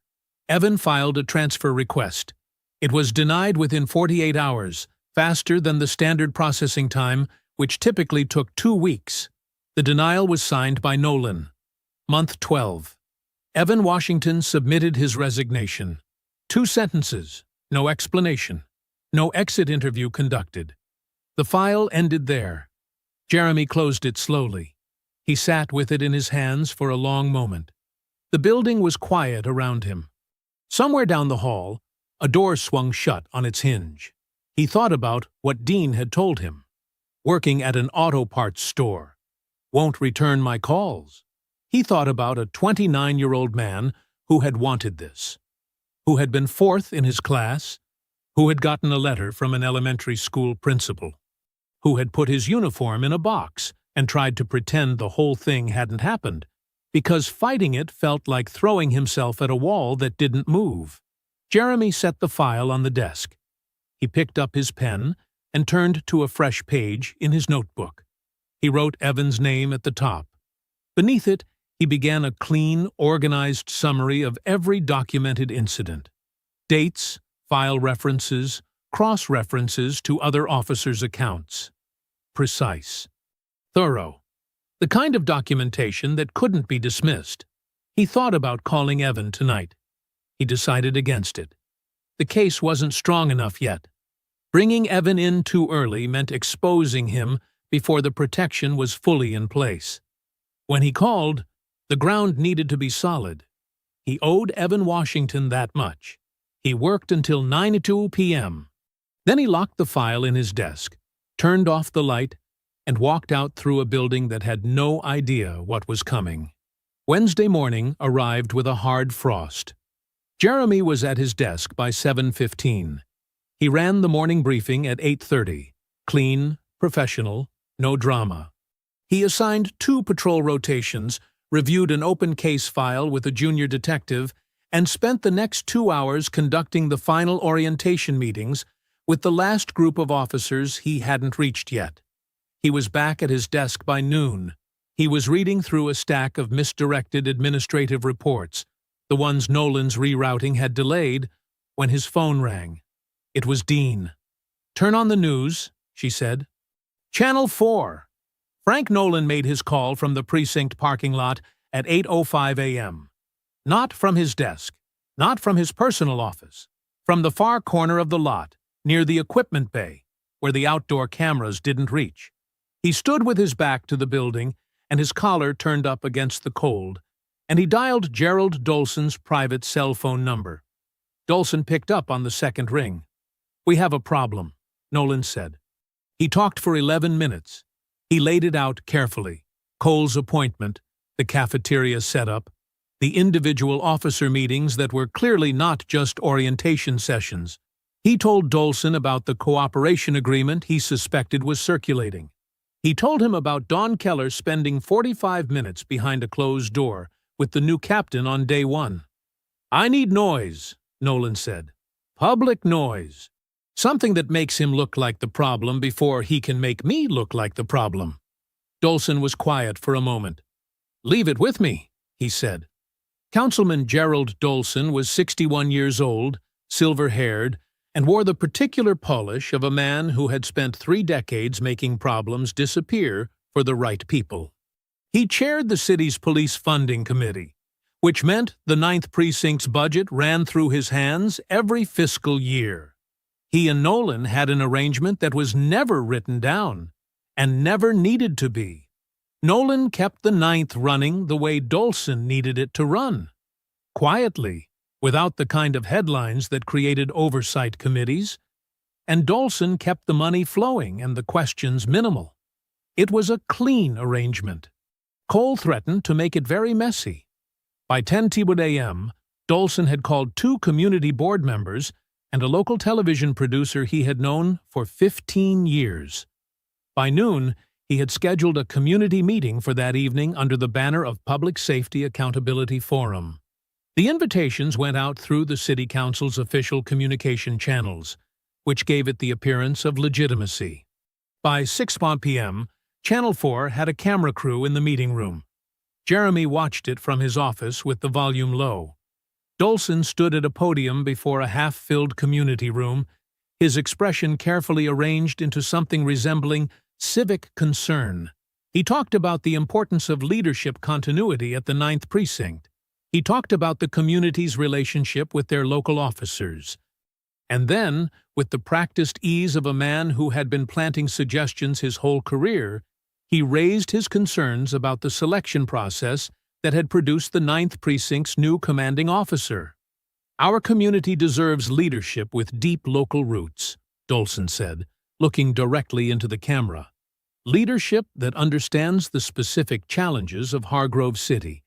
Evan filed a transfer request. It was denied within 48 hours, faster than the standard processing time, which typically took 2 weeks. The denial was signed by Nolan. Month 12. Evan Washington submitted his resignation. 2 sentences, no explanation, no exit interview conducted. The file ended there. Jeremy closed it slowly. He sat with it in his hands for a long moment. The building was quiet around him. Somewhere down the hall, a door swung shut on its hinge. He thought about what Dean had told him. Working at an auto parts store. Won't return my calls. He thought about a 29-year-old man who had wanted this, who had been 4th in his class, who had gotten a letter from an elementary school principal, who had put his uniform in a box and tried to pretend the whole thing hadn't happened, because fighting it felt like throwing himself at a wall that didn't move. Jeremy set the file on the desk. He picked up his pen and turned to a fresh page in his notebook. He wrote Evan's name at the top. Beneath it, he began a clean, organized summary of every documented incident. Dates, file references, cross-references to other officers' accounts. Precise. Thorough. The kind of documentation that couldn't be dismissed. He thought about calling Evan tonight. He decided against it. The case wasn't strong enough yet. Bringing Evan in too early meant exposing him before the protection was fully in place. When he called, the ground needed to be solid. He owed Evan Washington that much. He worked until 9:02 p.m. Then he locked the file in his desk, turned off the light, and walked out through a building that had no idea what was coming. Wednesday morning arrived with a hard frost. Jeremy was at his desk by 7:15. He ran the morning briefing at 8:30. Clean, professional, no drama. He assigned 2 patrol rotations, reviewed an open case file with a junior detective, and spent the next 2 hours conducting the final orientation meetings with the last group of officers he hadn't reached yet. He was back at his desk by noon. He was reading through a stack of misdirected administrative reports, the ones Nolan's rerouting had delayed, when his phone rang. It was Dean. "Turn on the news," she said. "Channel 4. Frank Nolan made his call from the precinct parking lot at 8:05 a.m. Not from his desk, not from his personal office, from the far corner of the lot, near the equipment bay, where the outdoor cameras didn't reach. He stood with his back to the building and his collar turned up against the cold, and he dialed Gerald Dolson's private cell phone number. Dolson picked up on the second ring. "We have a problem," Nolan said. He talked for 11 minutes. He laid it out carefully. Cole's appointment, the cafeteria setup, the individual officer meetings that were clearly not just orientation sessions. He told Dolson about the cooperation agreement he suspected was circulating. He told him about Don Keller spending 45 minutes behind a closed door with the new captain on day 1. "I need noise," Nolan said. Public noise. Something that makes him look like the problem before he can make me look like the problem. Dolson was quiet for a moment. Leave it with me, he said. Councilman Gerald Dolson was 61 years old, silver-haired, and wore the particular polish of a man who had spent 3 decades making problems disappear for the right people. He chaired the city's police funding committee, which meant the 9th Precinct's budget ran through his hands every fiscal year. He and Nolan had an arrangement that was never written down, and never needed to be. Nolan kept the 9th running the way Dolson needed it to run. Quietly, without the kind of headlines that created oversight committees, and Dolson kept the money flowing and the questions minimal. It was a clean arrangement. Cole threatened to make it very messy. By 10:00 a.m., Dolson had called 2 community board members and a local television producer he had known for 15 years. By noon, he had scheduled a community meeting for that evening under the banner of Public Safety Accountability Forum. The invitations went out through the City Council's official communication channels, which gave it the appearance of legitimacy. By 6 p.m., Channel 4 had a camera crew in the meeting room. Jeremy watched it from his office with the volume low. Dolson stood at a podium before a half-filled community room, his expression carefully arranged into something resembling civic concern. He talked about the importance of leadership continuity at the 9th Precinct. He talked about the community's relationship with their local officers. And then, with the practiced ease of a man who had been planting suggestions his whole career, he raised his concerns about the selection process that had produced the 9th Precinct's new commanding officer. Our community deserves leadership with deep local roots, Dolson said, looking directly into the camera. Leadership that understands the specific challenges of Hargrove City,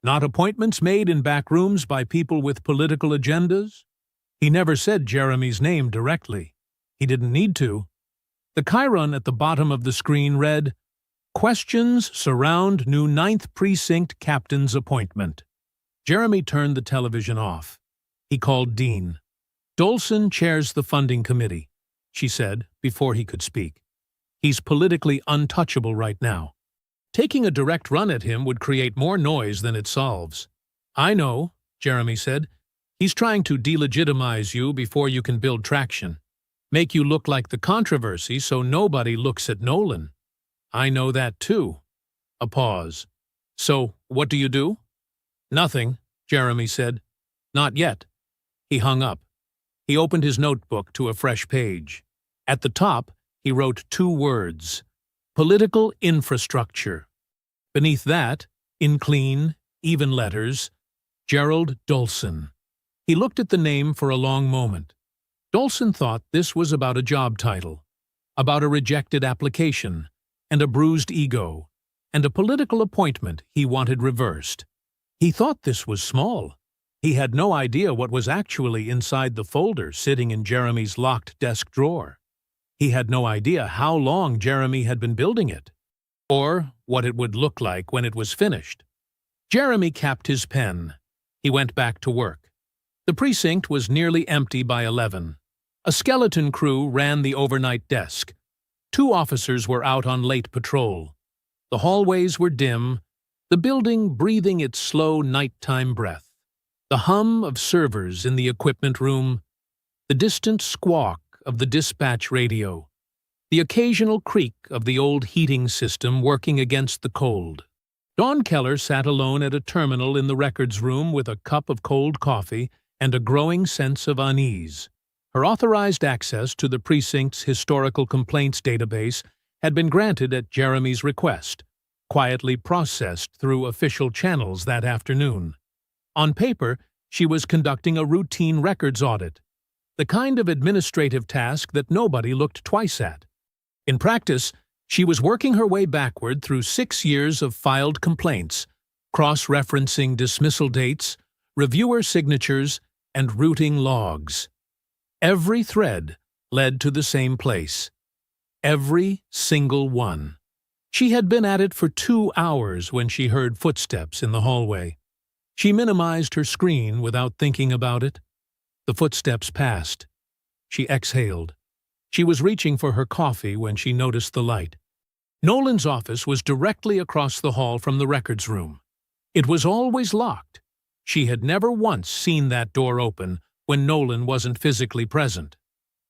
not appointments made in back rooms by people with political agendas. He never said Jeremy's name directly. He didn't need to. The chyron at the bottom of the screen read, "Questions surround new 9th Precinct captain's appointment." Jeremy turned the television off. He called Dean. "Dolson chairs the funding committee," she said before he could speak. "He's politically untouchable right now. Taking a direct run at him would create more noise than it solves." "I know," Jeremy said. "He's trying to delegitimize you before you can build traction. Make you look like the controversy so nobody looks at Nolan." "I know that too." A pause. "So, what do you do?" "Nothing," Jeremy said. "Not yet." He hung up. He opened his notebook to a fresh page. At the top, he wrote 2 words: political infrastructure. Beneath that, in clean, even letters, Gerald Dolson. He looked at the name for a long moment. Dolson thought this was about a job title, about a rejected application, and a bruised ego, and a political appointment he wanted reversed. He thought this was small. He had no idea what was actually inside the folder sitting in Jeremy's locked desk drawer. He had no idea how long Jeremy had been building it, or what it would look like when it was finished. Jeremy capped his pen. He went back to work. The precinct was nearly empty by 11. A skeleton crew ran the overnight desk. 2 officers were out on late patrol. The hallways were dim, the building breathing its slow nighttime breath. The hum of servers in the equipment room, the distant squawk of the dispatch radio, the occasional creak of the old heating system working against the cold. Dawn Keller sat alone at a terminal in the records room with a cup of cold coffee and a growing sense of unease. Her authorized access to the precinct's historical complaints database had been granted at Jeremy's request, quietly processed through official channels that afternoon. On paper, she was conducting a routine records audit, the kind of administrative task that nobody looked twice at. In practice, she was working her way backward through 6 years of filed complaints, cross-referencing dismissal dates, reviewer signatures, and routing logs. Every thread led to the same place. Every single one. She had been at it for 2 hours when she heard footsteps in the hallway. She minimized her screen without thinking about it. The footsteps passed. She exhaled. She was reaching for her coffee when she noticed the light. Nolan's office was directly across the hall from the records room. It was always locked. She had never once seen that door open when Nolan wasn't physically present.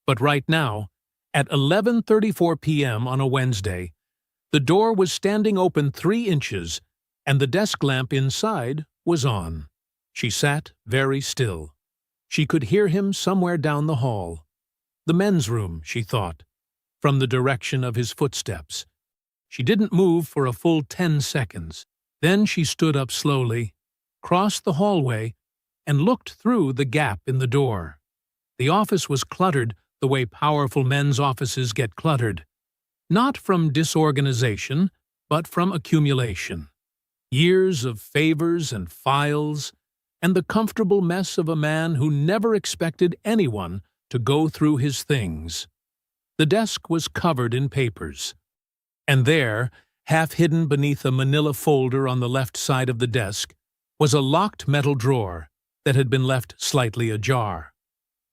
But right now, at 11:34 p.m. on a Wednesday, the door was standing open 3 inches, and the desk lamp inside was on. She sat very still. She could hear him somewhere down the hall. The men's room, she thought, from the direction of his footsteps. She didn't move for a full 10 seconds. Then she stood up slowly, crossed the hallway, and looked through the gap in the door. The office was cluttered the way powerful men's offices get cluttered. Not from disorganization, but from accumulation. Years of favors and files, and the comfortable mess of a man who never expected anyone to go through his things. The desk was covered in papers. And there, half hidden beneath a manila folder on the left side of the desk, was a locked metal drawer that had been left slightly ajar.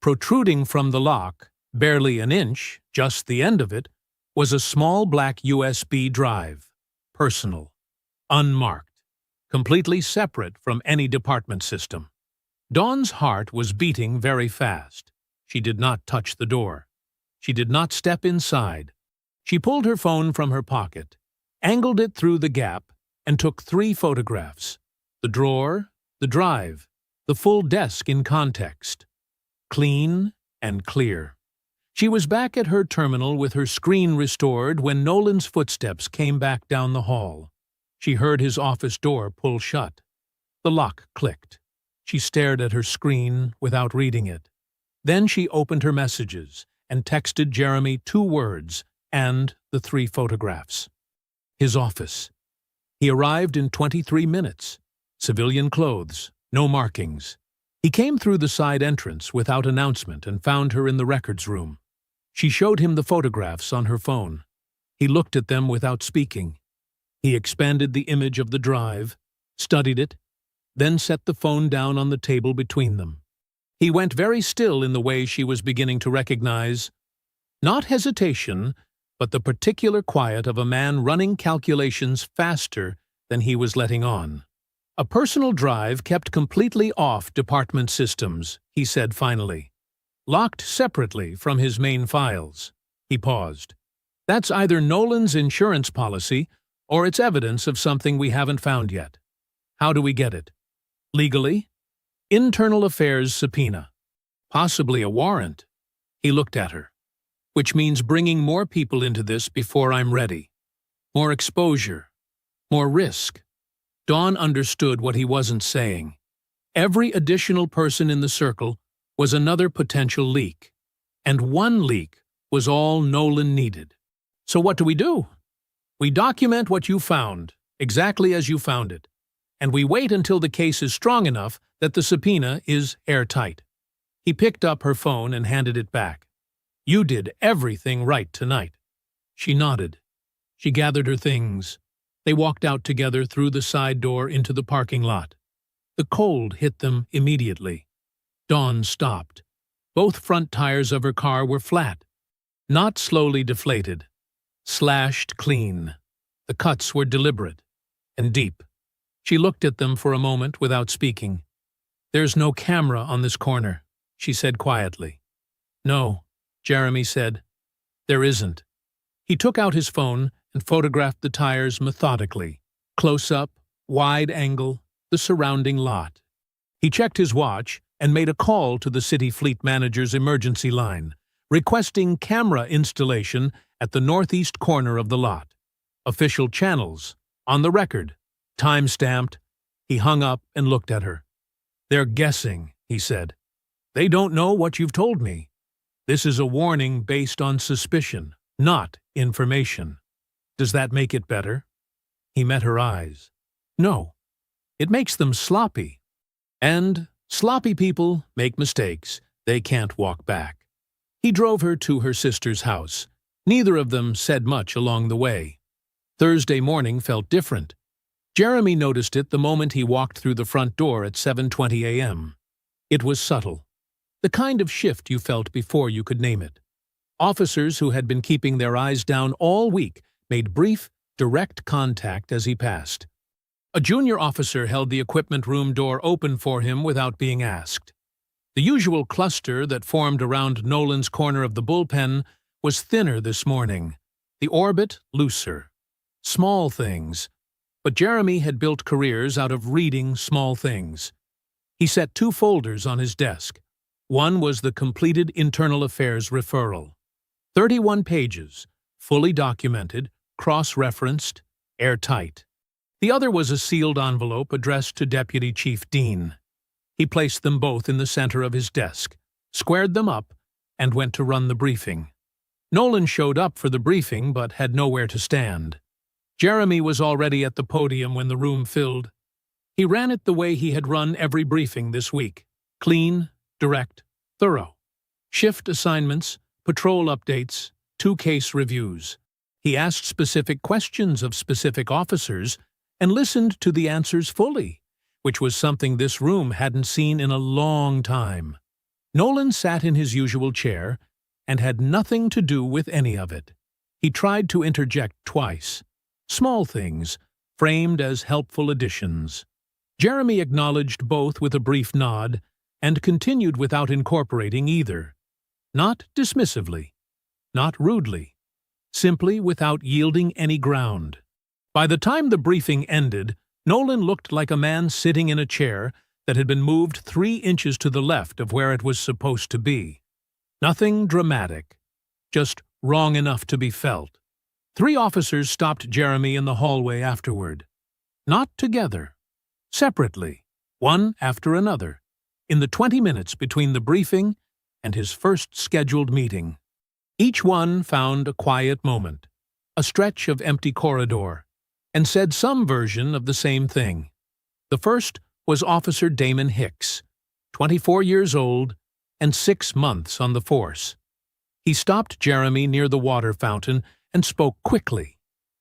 Protruding from the lock, barely an inch, just the end of it, was a small black USB drive, personal, unmarked, completely separate from any department system. Dawn's heart was beating very fast. She did not touch the door. She did not step inside. She pulled her phone from her pocket, angled it through the gap, and took 3 photographs. The drawer, the drive, the full desk in context. Clean and clear. She was back at her terminal with her screen restored when Nolan's footsteps came back down the hall. She heard his office door pull shut. The lock clicked. She stared at her screen without reading it. Then she opened her messages and texted Jeremy 2 words and the 3 photographs. His office. He arrived in 23 minutes. Civilian clothes, no markings. He came through the side entrance without announcement and found her in the records room. She showed him the photographs on her phone. He looked at them without speaking. He expanded the image of the drive, studied it, then set the phone down on the table between them. He went very still in the way she was beginning to recognize, not hesitation, but the particular quiet of a man running calculations faster than he was letting on. A personal drive kept completely off department systems, he said finally. Locked separately from his main files. He paused. That's either Nolan's insurance policy or it's evidence of something we haven't found yet. How do we get it? Legally? Internal affairs subpoena. Possibly a warrant. He looked at her. Which means bringing more people into this before I'm ready. More exposure. More risk. Dawn understood what he wasn't saying. Every additional person in the circle was another potential leak. And one leak was all Nolan needed. So what do? We document what you found, exactly as you found it. And we wait until the case is strong enough that the subpoena is airtight. He picked up her phone and handed it back. You did everything right tonight. She nodded. She gathered her things. They walked out together through the side door into the parking lot. The cold hit them immediately. Dawn stopped. Both front tires of her car were flat, not slowly deflated, slashed clean. The cuts were deliberate and deep. She looked at them for a moment without speaking. There's no camera on this corner, she said quietly. No, Jeremy said. There isn't. He took out his phone and photographed the tires methodically, close up, wide angle, the surrounding lot. He checked his watch and made a call to the city fleet manager's emergency line, requesting camera installation at the northeast corner of the lot. Official channels, on the record, time-stamped. He hung up and looked at her. They're guessing, he said. They don't know what you've told me. This is a warning based on suspicion, not information. Does that make it better? He met her eyes. No. It makes them sloppy. And sloppy people make mistakes they can't walk back. He drove her to her sister's house. Neither of them said much along the way. Thursday morning felt different. Jeremy noticed it the moment he walked through the front door at 7:20 a.m. It was subtle. The kind of shift you felt before you could name it. Officers who had been keeping their eyes down all week made brief, direct contact as he passed. A junior officer held the equipment room door open for him without being asked. The usual cluster that formed around Nolan's corner of the bullpen was thinner this morning, the orbit looser. Small things. But Jeremy had built careers out of reading small things. He set 2 folders on his desk. One was the completed internal affairs referral. 31 pages, fully documented, cross-referenced, airtight. The other was a sealed envelope addressed to Deputy Chief Dean. He placed them both in the center of his desk, squared them up, and went to run the briefing. Nolan showed up for the briefing but had nowhere to stand. Jeremy was already at the podium when the room filled. He ran it the way he had run every briefing this week. Clean, direct, thorough. Shift assignments, patrol updates, 2 case reviews. He asked specific questions of specific officers and listened to the answers fully, which was something this room hadn't seen in a long time. Nolan sat in his usual chair and had nothing to do with any of it. He tried to interject twice. Small things, framed as helpful additions. Jeremy acknowledged both with a brief nod and continued without incorporating either. Not dismissively, not rudely, simply without yielding any ground. By the time the briefing ended, Nolan looked like a man sitting in a chair that had been moved 3 inches to the left of where it was supposed to be. Nothing dramatic, just wrong enough to be felt. 3 officers stopped Jeremy in the hallway afterward. Not together. Separately, one after another, in the 20 minutes between the briefing and his first scheduled meeting. Each one found a quiet moment, a stretch of empty corridor, and said some version of the same thing. The first was Officer Damon Hicks, 24 years old and 6 months on the force. He stopped Jeremy near the water fountain and spoke quickly,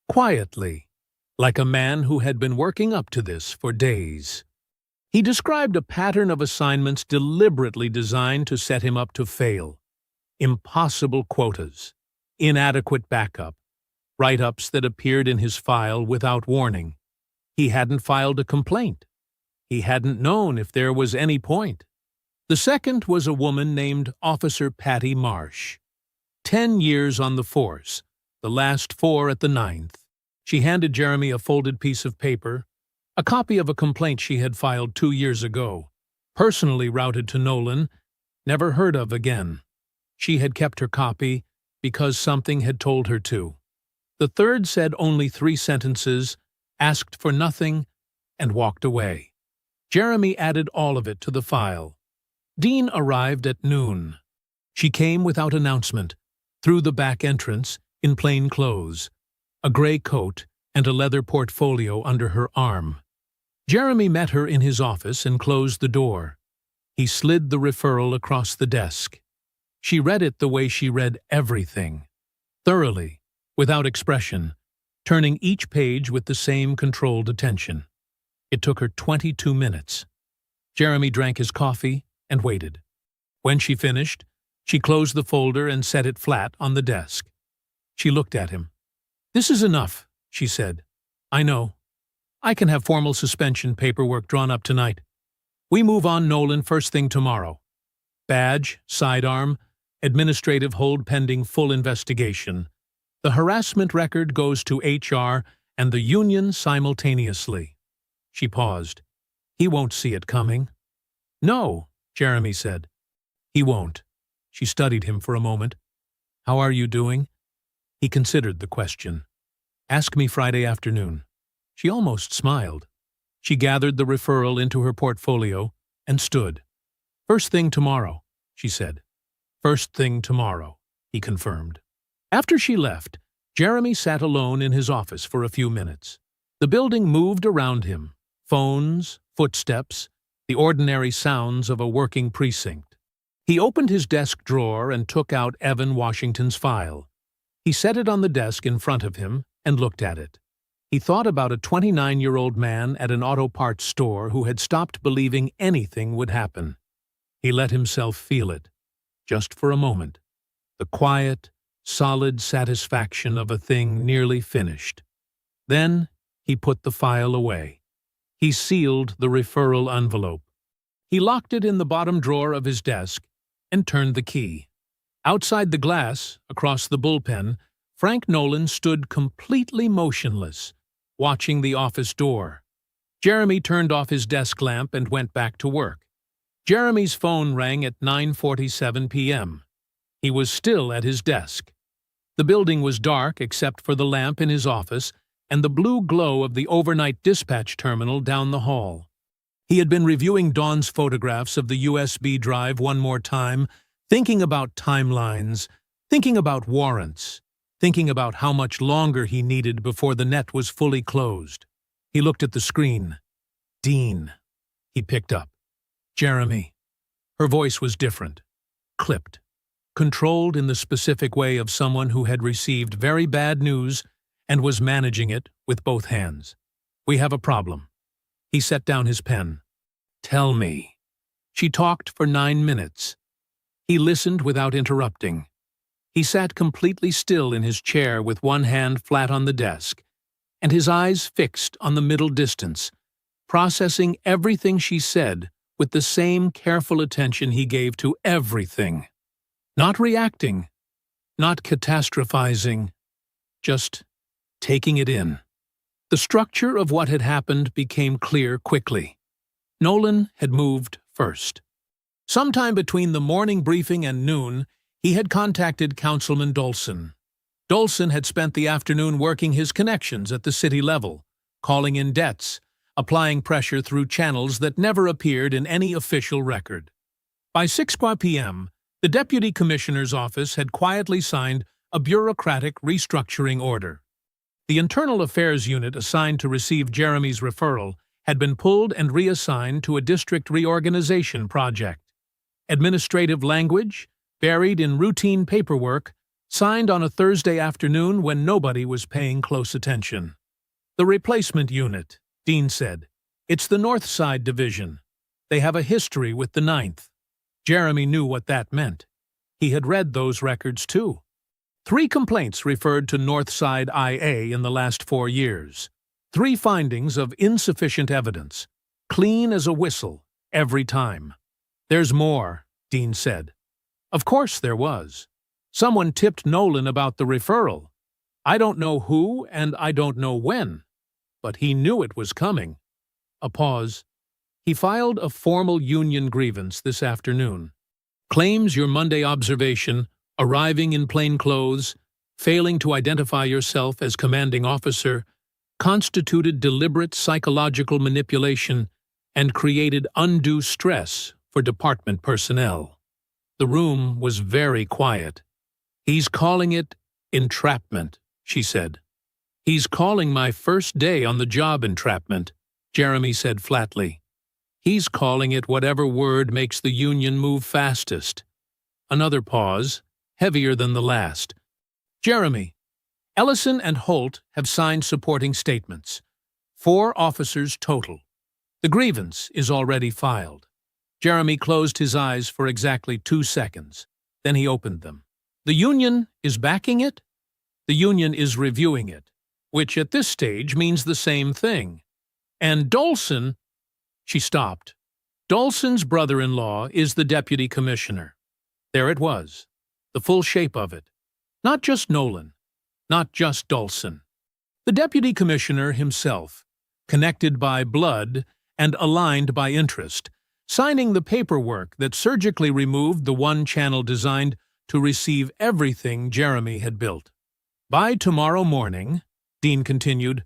quietly, like a man who had been working up to this for days. He described a pattern of assignments deliberately designed to set him up to fail. Impossible quotas, inadequate backup, write-ups that appeared in his file without warning. He hadn't filed a complaint. He hadn't known if there was any point. The second was a woman named Officer Patty Marsh. 10 years on the force, the last 4 at the 9th. She handed Jeremy a folded piece of paper, a copy of a complaint she had filed 2 years ago, personally routed to Nolan, never heard of again. She had kept her copy because something had told her to. The third said only 3 sentences, asked for nothing, and walked away. Jeremy added all of it to the file. Dean arrived at noon. She came without announcement, through the back entrance, in plain clothes, a gray coat and a leather portfolio under her arm. Jeremy met her in his office and closed the door. He slid the referral across the desk. She read it the way she read everything, thoroughly, without expression, turning each page with the same controlled attention. It took her 22 minutes. Jeremy drank his coffee and waited. When she finished, she closed the folder and set it flat on the desk. She looked at him. "This is enough," she said. "I know. I can have formal suspension paperwork drawn up tonight. We move on Nolan first thing tomorrow. Badge, sidearm, administrative hold pending full investigation. The harassment record goes to HR and the union simultaneously." She paused. "He won't see it coming." "No," Jeremy said. "He won't." She studied him for a moment. "How are you doing?" He considered the question. "Ask me Friday afternoon." She almost smiled. She gathered the referral into her portfolio and stood. "First thing tomorrow," she said. "First thing tomorrow," he confirmed. After she left, Jeremy sat alone in his office for a few minutes. The building moved around him. Phones, footsteps, the ordinary sounds of a working precinct. He opened his desk drawer and took out Evan Washington's file. He set it on the desk in front of him and looked at it. He thought about a 29-year-old man at an auto parts store who had stopped believing anything would happen. He let himself feel it, just for a moment, the quiet, solid satisfaction of a thing nearly finished. Then he put the file away. He sealed the referral envelope. He locked it in the bottom drawer of his desk and turned the key. Outside the glass, across the bullpen, Frank Nolan stood completely motionless, watching the office door. Jeremy turned off his desk lamp and went back to work. Jeremy's phone rang at 9:47 p.m. He was still at his desk. The building was dark except for the lamp in his office and the blue glow of the overnight dispatch terminal down the hall. He had been reviewing Dawn's photographs of the USB drive one more time, thinking about timelines, thinking about warrants, thinking about how much longer he needed before the net was fully closed. He looked at the screen. Dean. He picked up. Jeremy. Her voice was different, clipped, controlled in the specific way of someone who had received very bad news and was managing it with both hands. We have a problem. He set down his pen. Tell me. She talked for 9 minutes. He listened without interrupting. He sat completely still in his chair with one hand flat on the desk, and his eyes fixed on the middle distance, processing everything she said with the same careful attention he gave to everything. Not reacting, not catastrophizing, just taking it in. The structure of what had happened became clear quickly. Nolan had moved first. Sometime between the morning briefing and noon, he had contacted Councilman Dolson. Dolson had spent the afternoon working his connections at the city level, calling in debts, applying pressure through channels that never appeared in any official record. By 6 p.m., the Deputy Commissioner's office had quietly signed a bureaucratic restructuring order. The Internal Affairs Unit assigned to receive Jeremy's referral had been pulled and reassigned to a district reorganization project. Administrative language, buried in routine paperwork, signed on a Thursday afternoon when nobody was paying close attention. The replacement unit, Dean said. It's the North Side Division. They have a history with the 9th. Jeremy knew what that meant. He had read those records too. 3 complaints referred to Northside IA in the last 4 years. 3 findings of insufficient evidence. Clean as a whistle, every time. There's more, Dean said. Of course there was. Someone tipped Nolan about the referral. I don't know who and I don't know when, but he knew it was coming. A pause. He filed a formal union grievance this afternoon. Claims your Monday observation, arriving in plain clothes, failing to identify yourself as commanding officer, constituted deliberate psychological manipulation and created undue stress for department personnel. The room was very quiet. He's calling it entrapment, she said. He's calling my first day on the job entrapment, Jeremy said flatly. He's calling it whatever word makes the union move fastest. Another pause, heavier than the last. Jeremy, Ellison and Holt have signed supporting statements. 4 officers total. The grievance is already filed. Jeremy closed his eyes for exactly 2 seconds. Then he opened them. The union is backing it? The union is reviewing it, which at this stage means the same thing. And Dolson... She stopped. Dolson's brother-in-law is the deputy commissioner. There it was, the full shape of it. Not just Nolan, not just Dolson. The deputy commissioner himself, connected by blood and aligned by interest, signing the paperwork that surgically removed the one channel designed to receive everything Jeremy had built. By tomorrow morning, Dean continued,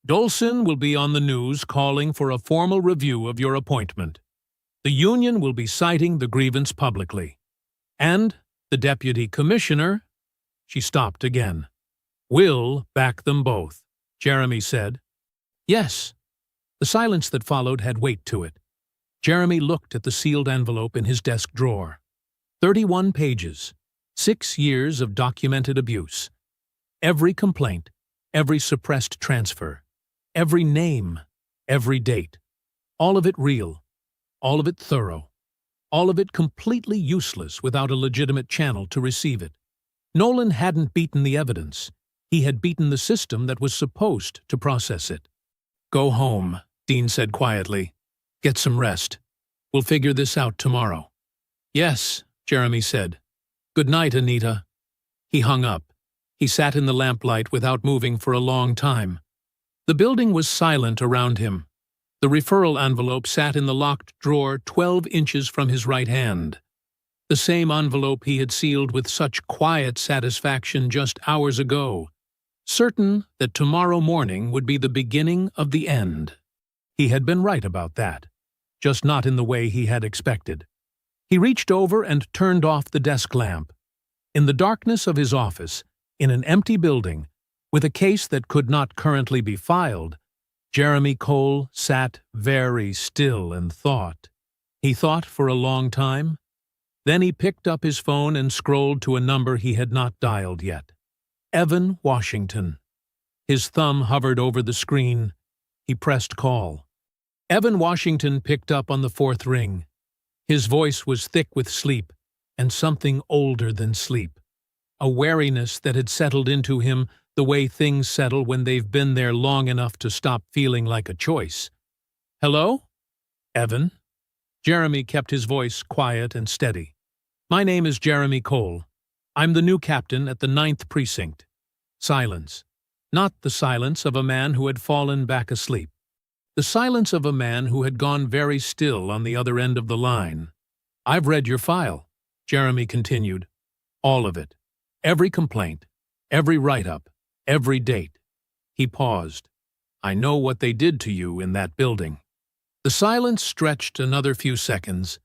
Dolson will be on the news calling for a formal review of your appointment. The union will be citing the grievance publicly. And the deputy commissioner, she stopped again, will back them both, Jeremy said. Yes. The silence that followed had weight to it. Jeremy looked at the sealed envelope in his desk drawer. 31 pages, 6 years of documented abuse. Every complaint, every suppressed transfer, every name, every date. All of it real, all of it thorough. all of it completely useless without a legitimate channel to receive it. Nolan hadn't beaten the evidence. He had beaten the system that was supposed to process it. "Go home," Dean said quietly. "Get some rest. We'll figure this out tomorrow." "Yes," Jeremy said. "Good night, Anita." He hung up. He sat in the lamplight without moving for a long time. The building was silent around him. The referral envelope sat in the locked drawer 12 inches from his right hand. The same envelope he had sealed with such quiet satisfaction just hours ago, certain that tomorrow morning would be the beginning of the end. He had been right about that, just not in the way he had expected. He reached over and turned off the desk lamp. In the darkness of his office, in an empty building, with a case that could not currently be filed, Jeremy Cole sat very still and thought. He thought for a long time. Then he picked up his phone and scrolled to a number he had not dialed yet. Evan Washington. His thumb hovered over the screen. He pressed call. Evan Washington picked up on the fourth ring. His voice was thick with sleep, and something older than sleep. A wariness that had settled into him the way things settle when they've been there long enough to stop feeling like a choice. "Hello? Evan?" Jeremy kept his voice quiet and steady. "My name is Jeremy Cole. I'm the new captain at the 9th Precinct." Silence. Not the silence of a man who had fallen back asleep. The silence of a man who had gone very still on the other end of the line. "I've read your file," Jeremy continued. "All of it. Every complaint. Every write-up. Every date." He paused. "I know what they did to you in that building." The silence stretched another few seconds.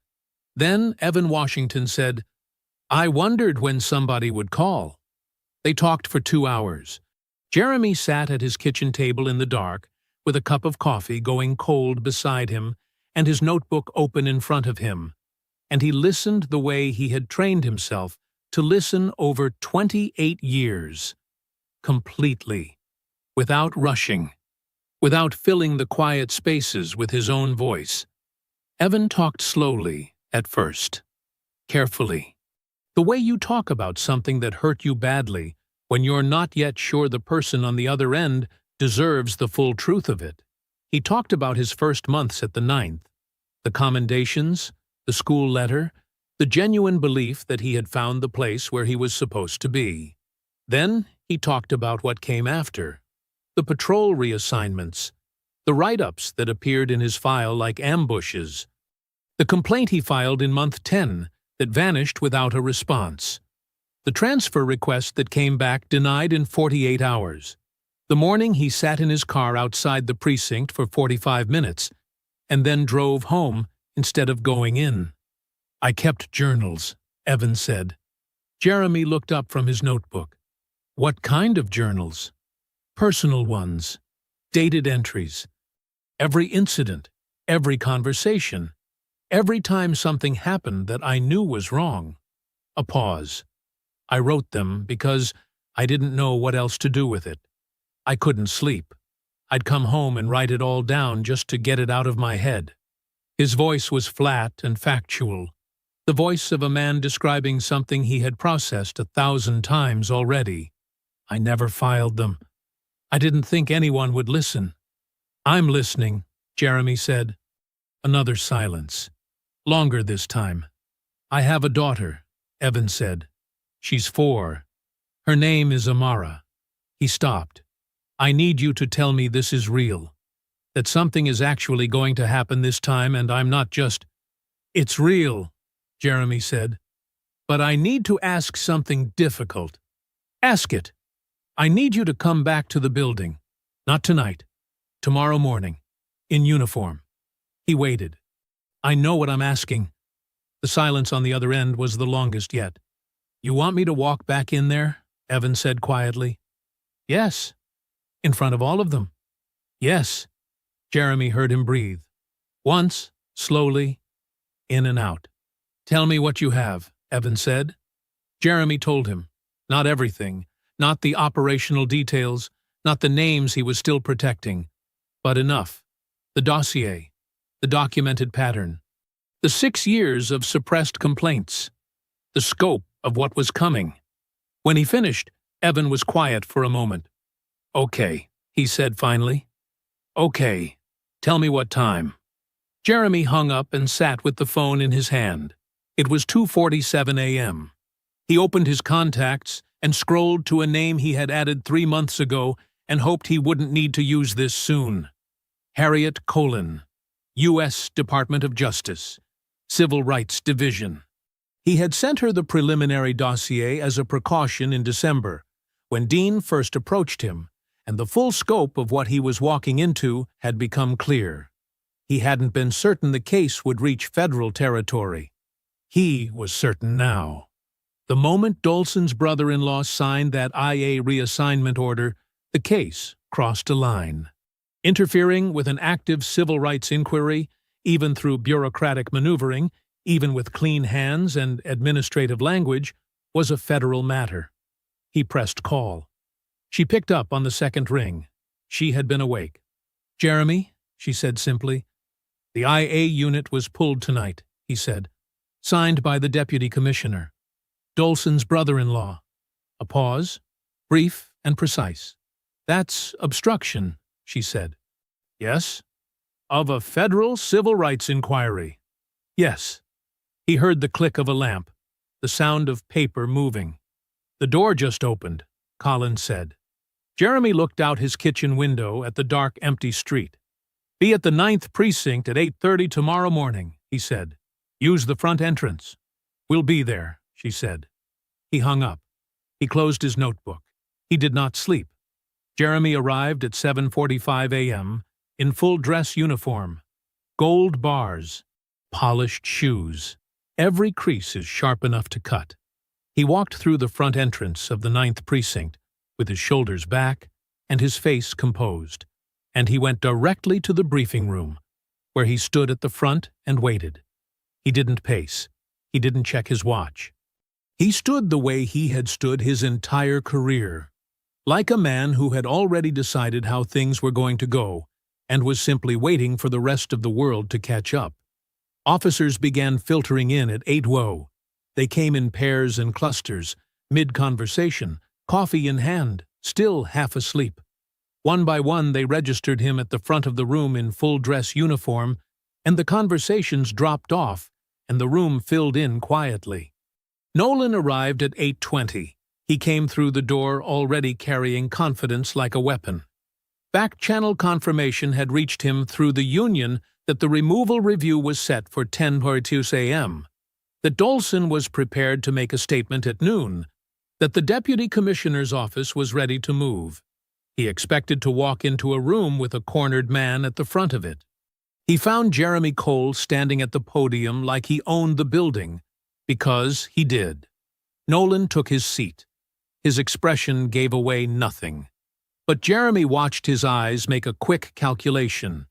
Then Evan Washington said, "I wondered when somebody would call." They talked for 2 hours. Jeremy sat at his kitchen table in the dark, with a cup of coffee going cold beside him and his notebook open in front of him, and he listened the way he had trained himself to listen over 28 years. Completely. Without rushing. Without filling the quiet spaces with his own voice. Evan talked slowly, at first. Carefully. The way you talk about something that hurt you badly, when you're not yet sure the person on the other end deserves the full truth of it. He talked about his first months at the 9th, the commendations, the school letter, the genuine belief that he had found the place where he was supposed to be. Then he talked about what came after, the patrol reassignments, the write-ups that appeared in his file like ambushes, the complaint he filed in month 10 that vanished without a response, the transfer request that came back denied in 48 hours, the morning he sat in his car outside the precinct for 45 minutes and then drove home instead of going in. "I kept journals," Evan said. Jeremy looked up from his notebook. "What kind of journals?" "Personal ones. Dated entries. Every incident, every conversation, every time something happened that I knew was wrong." A pause. "I wrote them because I didn't know what else to do with it. I couldn't sleep. I'd come home and write it all down just to get it out of my head." His voice was flat and factual, the voice of a man describing something he had processed 1,000 times already. "I never filed them. I didn't think anyone would listen." "I'm listening," Jeremy said. Another silence. Longer this time. "I have a daughter," Evan said. "She's 4. Her name is Amara." He stopped. "I need you to tell me this is real. That something is actually going to happen this time and I'm not just—" "It's real," Jeremy said. "But I need to ask something difficult." "Ask it." "I need you to come back to the building. Not tonight. Tomorrow morning. In uniform." He waited. "I know what I'm asking." The silence on the other end was the longest yet. "You want me to walk back in there?" Evan said quietly. "Yes." "In front of all of them?" "Yes." Jeremy heard him breathe. Once, slowly, in and out. "Tell me what you have," Evan said. Jeremy told him. Not everything. Not the operational details, not the names he was still protecting, but enough. The dossier, the documented pattern, The 6 years of suppressed complaints. The scope of what was coming. When he finished, Evan was quiet for a moment. "Okay," he said finally. "Okay. Tell me what time." Jeremy hung up and sat with the phone in his hand. It was 2:47 a.m. He opened his contacts and scrolled to a name he had added 3 months ago and hoped he wouldn't need to use this soon. Harriet Colon, U.S. Department of Justice, Civil Rights Division. He had sent her the preliminary dossier as a precaution in December, when Dean first approached him, and the full scope of what he was walking into had become clear. He hadn't been certain the case would reach federal territory. He was certain now. The moment Dolson's brother-in-law signed that IA reassignment order, the case crossed a line. Interfering with an active civil rights inquiry, even through bureaucratic maneuvering, even with clean hands and administrative language, was a federal matter. He pressed call. She picked up on the second ring. She had been awake. "Jeremy," she said simply. "The IA unit was pulled tonight," he said. "Signed by the deputy commissioner. Dolson's brother-in-law." A pause, brief and precise. "That's obstruction," she said. "Yes." "Of a federal civil rights inquiry." "Yes." He heard the click of a lamp, the sound of paper moving. "The door just opened," Collins said. Jeremy looked out his kitchen window at the dark, empty street. "Be at the 9th Precinct at 8:30 tomorrow morning," he said. "Use the front entrance." "We'll be there," she said. He hung up. He closed his notebook. He did not sleep. Jeremy arrived at 7:45 a.m. in full dress uniform. Gold bars. Polished shoes. Every crease is sharp enough to cut. He walked through the front entrance of the 9th Precinct, with his shoulders back and his face composed, and he went directly to the briefing room, where he stood at the front and waited. He didn't pace. He didn't check his watch. He stood the way he had stood his entire career, like a man who had already decided how things were going to go and was simply waiting for the rest of the world to catch up. Officers began filtering in at 8:00. They came in pairs and clusters, mid-conversation, coffee in hand, still half asleep. One by one they registered him at the front of the room in full dress uniform, and the conversations dropped off, and the room filled in quietly. Nolan arrived at 8:20. He came through the door already carrying confidence like a weapon. Back-channel confirmation had reached him through the union that the removal review was set for 10:42 a.m., that Dolson was prepared to make a statement at noon, that the deputy commissioner's office was ready to move. He expected to walk into a room with a cornered man at the front of it. He found Jeremy Cole standing at the podium like he owned the building, because he did. Nolan took his seat. His expression gave away nothing. But Jeremy watched his eyes make a quick calculation,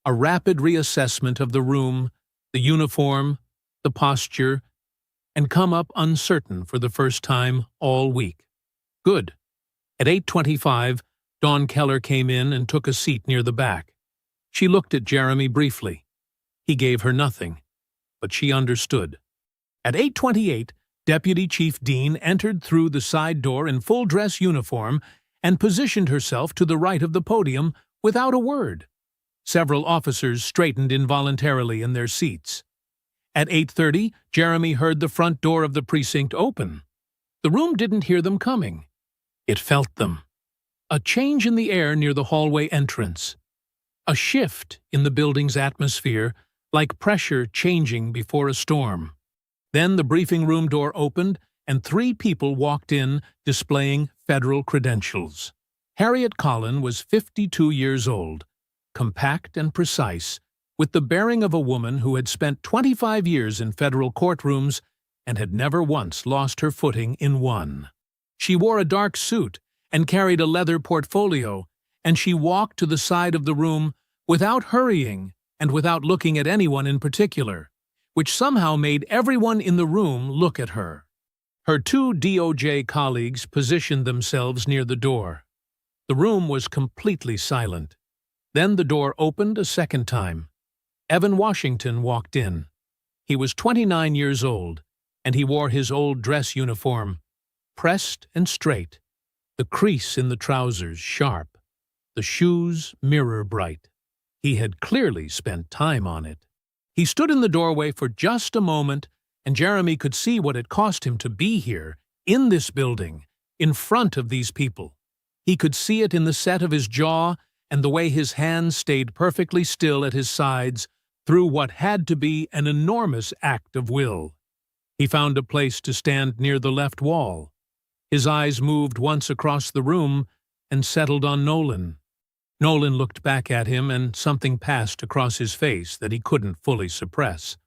a rapid reassessment of the room, the uniform, the posture, and come up uncertain for the first time all week. Good. At 8:25, Dawn Keller came in and took a seat near the back. She looked at Jeremy briefly. He gave her nothing, but she understood. At 8:28, Deputy Chief Dean entered through the side door in full dress uniform and positioned herself to the right of the podium without a word. Several officers straightened involuntarily in their seats. At 8:30, Jeremy heard the front door of the precinct open. The room didn't hear them coming. It felt them. A change in the air near the hallway entrance. A shift in the building's atmosphere, like pressure changing before a storm. Then the briefing room door opened, and 3 people walked in, displaying federal credentials. Harriet Colon was 52 years old, compact and precise, with the bearing of a woman who had spent 25 years in federal courtrooms and had never once lost her footing in one. She wore a dark suit and carried a leather portfolio, and she walked to the side of the room without hurrying and without looking at anyone in particular, which somehow made everyone in the room look at her. Her 2 DOJ colleagues positioned themselves near the door. The room was completely silent. Then the door opened a second time. Evan Washington walked in. He was 29 years old, and he wore his old dress uniform, pressed and straight, the crease in the trousers sharp, the shoes mirror bright. He had clearly spent time on it. He stood in the doorway for just a moment, and Jeremy could see what it cost him to be here, in this building, in front of these people. He could see it in the set of his jaw and the way his hands stayed perfectly still at his sides through what had to be an enormous act of will. He found a place to stand near the left wall. His eyes moved once across the room and settled on Nolan. Nolan looked back at him, and something passed across his face that he couldn't fully suppress.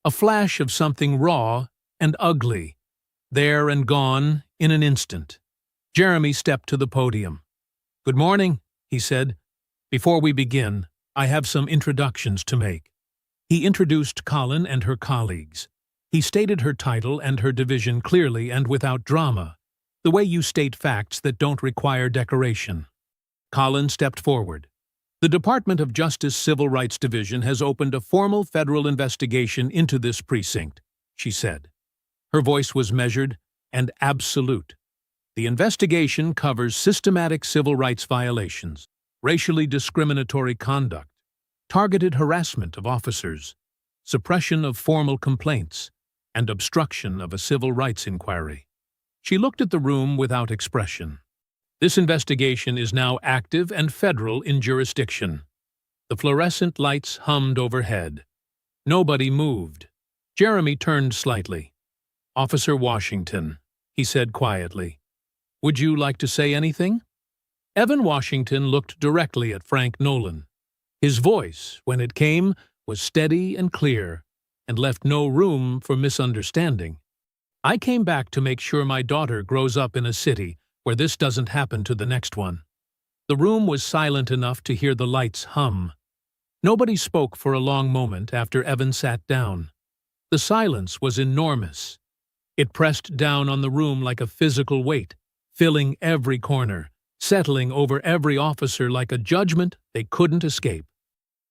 A flash of something raw and ugly, there and gone in an instant. Jeremy stepped to the podium. "Good morning," he said. "Before we begin, I have some introductions to make." He introduced Colin and her colleagues. He stated her title and her division clearly and without drama, the way you state facts that don't require decoration. Colin stepped forward. "The Department of Justice Civil Rights Division has opened a formal federal investigation into this precinct," she said. Her voice was measured and absolute. "The investigation covers systematic civil rights violations, racially discriminatory conduct, targeted harassment of officers, suppression of formal complaints, and obstruction of a civil rights inquiry." She looked at the room without expression. "This investigation is now active and federal in jurisdiction." The fluorescent lights hummed overhead. Nobody moved. Jeremy turned slightly. "Officer Washington," he said quietly, "would you like to say anything?" Evan Washington looked directly at Frank Nolan. His voice, when it came, was steady and clear, and left no room for misunderstanding. "I came back to make sure my daughter grows up in a city where this doesn't happen to the next one." The room was silent enough to hear the lights hum. Nobody spoke for a long moment after Evan sat down. The silence was enormous. It pressed down on the room like a physical weight, filling every corner, settling over every officer like a judgment they couldn't escape.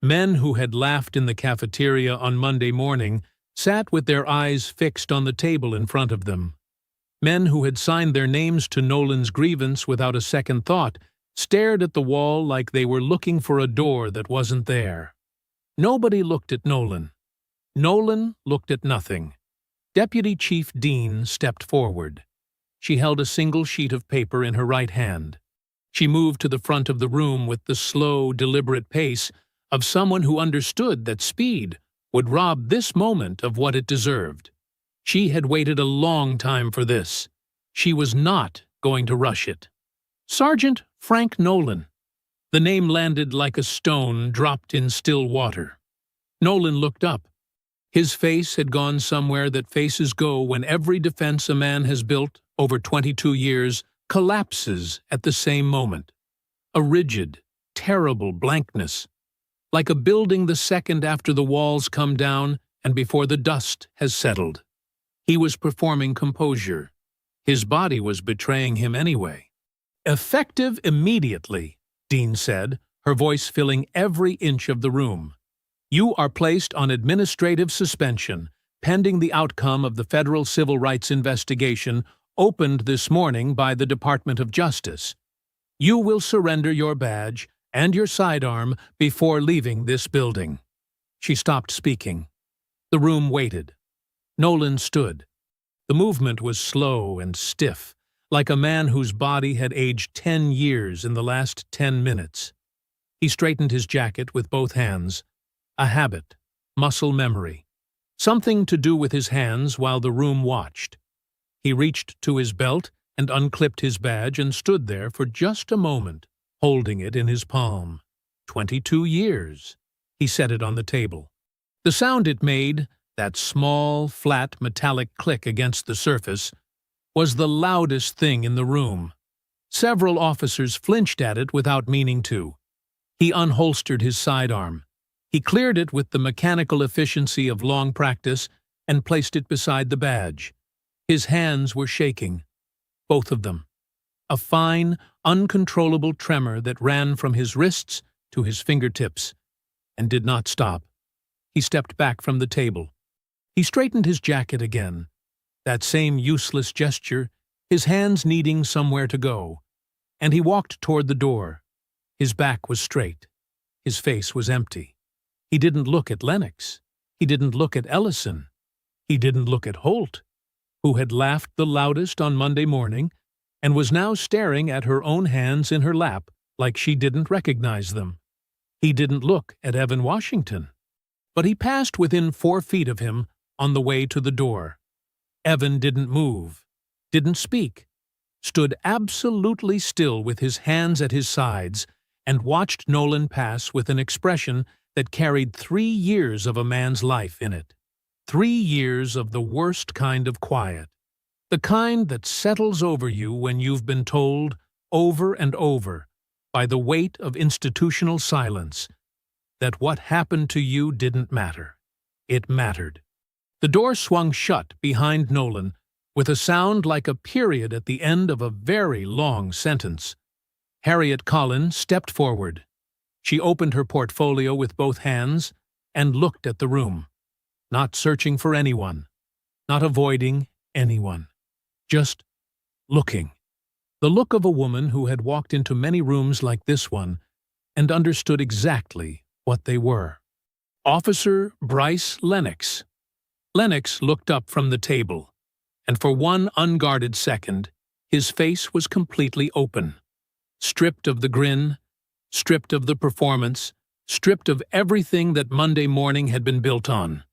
Men who had laughed in the cafeteria on Monday morning sat with their eyes fixed on the table in front of them. Men who had signed their names to Nolan's grievance without a second thought stared at the wall like they were looking for a door that wasn't there. Nobody looked at Nolan. Nolan looked at nothing. Deputy Chief Dean stepped forward. She held a single sheet of paper in her right hand. She moved to the front of the room with the slow, deliberate pace of someone who understood that speed would rob this moment of what it deserved. She had waited a long time for this. She was not going to rush it. "Sergeant Frank Nolan." The name landed like a stone dropped in still water. Nolan looked up. His face had gone somewhere that faces go when every defense a man has built over 22 years collapses at the same moment. A rigid, terrible blankness, like a building the second after the walls come down and before the dust has settled. He was performing composure. His body was betraying him anyway. "Effective immediately," Dean said, her voice filling every inch of the room. "You are placed on administrative suspension, pending the outcome of the federal civil rights investigation opened this morning by the Department of Justice. You will surrender your badge and your sidearm before leaving this building." She stopped speaking. The room waited. Nolan stood. The movement was slow and stiff, like a man whose body had aged 10 years in the last 10 minutes. He straightened his jacket with both hands. A habit, muscle memory. Something to do with his hands while the room watched. He reached to his belt and unclipped his badge and stood there for just a moment, holding it in his palm. 22 years. He set it on the table. The sound it made, that small, flat, metallic click against the surface, was the loudest thing in the room. Several officers flinched at it without meaning to. He unholstered his sidearm. He cleared it with the mechanical efficiency of long practice and placed it beside the badge. His hands were shaking, both of them. A fine, uncontrollable tremor that ran from his wrists to his fingertips, and did not stop. He stepped back from the table. He straightened his jacket again, that same useless gesture, his hands needing somewhere to go, and he walked toward the door. His back was straight. His face was empty. He didn't look at Lennox. He didn't look at Ellison. He didn't look at Holt, who had laughed the loudest on Monday morning and was now staring at her own hands in her lap like she didn't recognize them. He didn't look at Evan Washington. But he passed within 4 feet of him on the way to the door. Evan didn't move, didn't speak, stood absolutely still with his hands at his sides and watched Nolan pass with an expression that carried 3 years of a man's life in it. 3 years of the worst kind of quiet. The kind that settles over you when you've been told, over and over, by the weight of institutional silence, that what happened to you didn't matter. It mattered. The door swung shut behind Nolan with a sound like a period at the end of a very long sentence. Harriet Collins stepped forward. She opened her portfolio with both hands and looked at the room, not searching for anyone, not avoiding anyone, just looking. The look of a woman who had walked into many rooms like this one and understood exactly what they were. Officer Bryce Lennox. Lennox looked up from the table, and for one unguarded second, his face was completely open. Stripped of the grin, stripped of the performance, stripped of everything that Monday morning had been built on.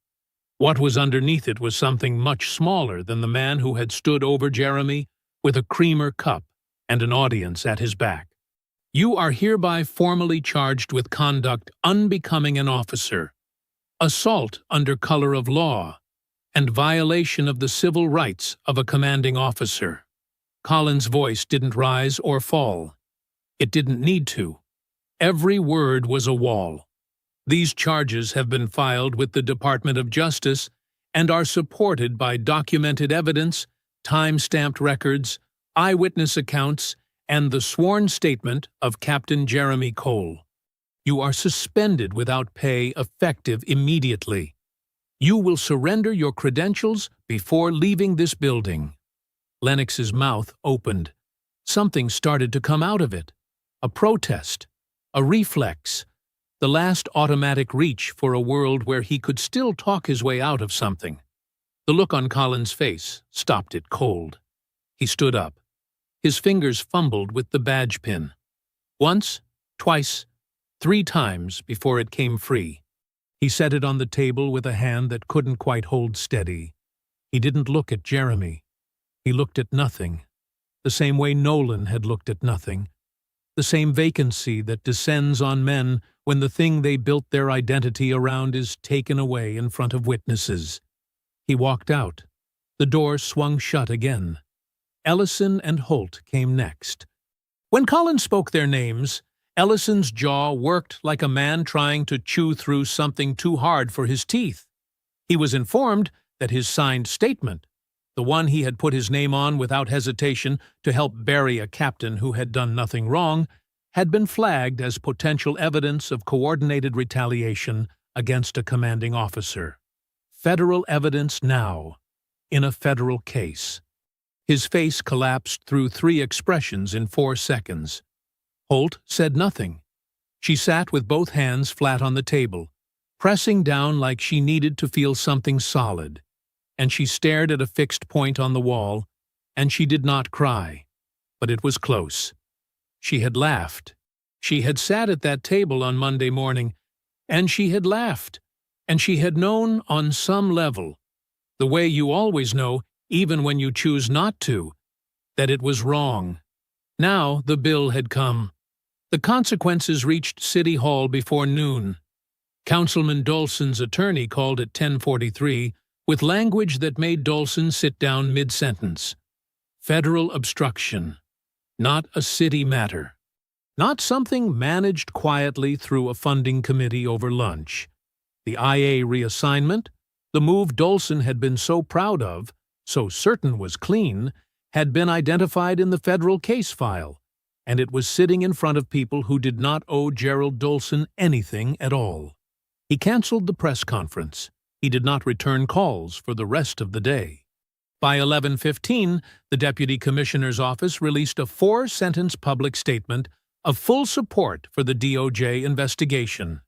What was underneath it was something much smaller than the man who had stood over Jeremy with a creamer cup and an audience at his back. You are hereby formally charged with conduct unbecoming an officer, assault under color of law, and violation of the civil rights of a commanding officer. Collins' voice didn't rise or fall. It didn't need to. Every word was a wall. These charges have been filed with the Department of Justice and are supported by documented evidence, time-stamped records, eyewitness accounts, and the sworn statement of Captain Jeremy Cole. You are suspended without pay effective immediately. You will surrender your credentials before leaving this building. Lennox's mouth opened. Something started to come out of it. A protest. A reflex. The last automatic reach for a world where he could still talk his way out of something. The look on Collins' face stopped it cold. He stood up. His fingers fumbled with the badge pin. Once, twice, 3 times before it came free. He set it on the table with a hand that couldn't quite hold steady. He didn't look at Jeremy. He looked at nothing, the same way Nolan had looked at nothing, the same vacancy that descends on men when the thing they built their identity around is taken away in front of witnesses. He walked out. The door swung shut again. Ellison and Holt came next. When Collins spoke their names, Ellison's jaw worked like a man trying to chew through something too hard for his teeth. He was informed that his signed statement, the one he had put his name on without hesitation to help bury a captain who had done nothing wrong, had been flagged as potential evidence of coordinated retaliation against a commanding officer. Federal evidence now, in a federal case. His face collapsed through 3 expressions in 4 seconds. Holt said nothing. She sat with both hands flat on the table, pressing down like she needed to feel something solid, and she stared at a fixed point on the wall, and she did not cry, but it was close. She had laughed. She had sat at that table on Monday morning, and she had laughed, and she had known on some level, the way you always know, even when you choose not to, that it was wrong. Now the bill had come. The consequences reached City Hall before noon. Councilman Dolson's attorney called at 10:43 with language that made Dolson sit down mid-sentence. Federal obstruction. Not a city matter. Not something managed quietly through a funding committee over lunch. The IA reassignment, the move Dolson had been so proud of, so certain was clean, had been identified in the federal case file, and it was sitting in front of people who did not owe Gerald Dolson anything at all. He canceled the press conference. He did not return calls for the rest of the day. By 11:15, the Deputy Commissioner's office released a 4-sentence public statement of full support for the DOJ investigation.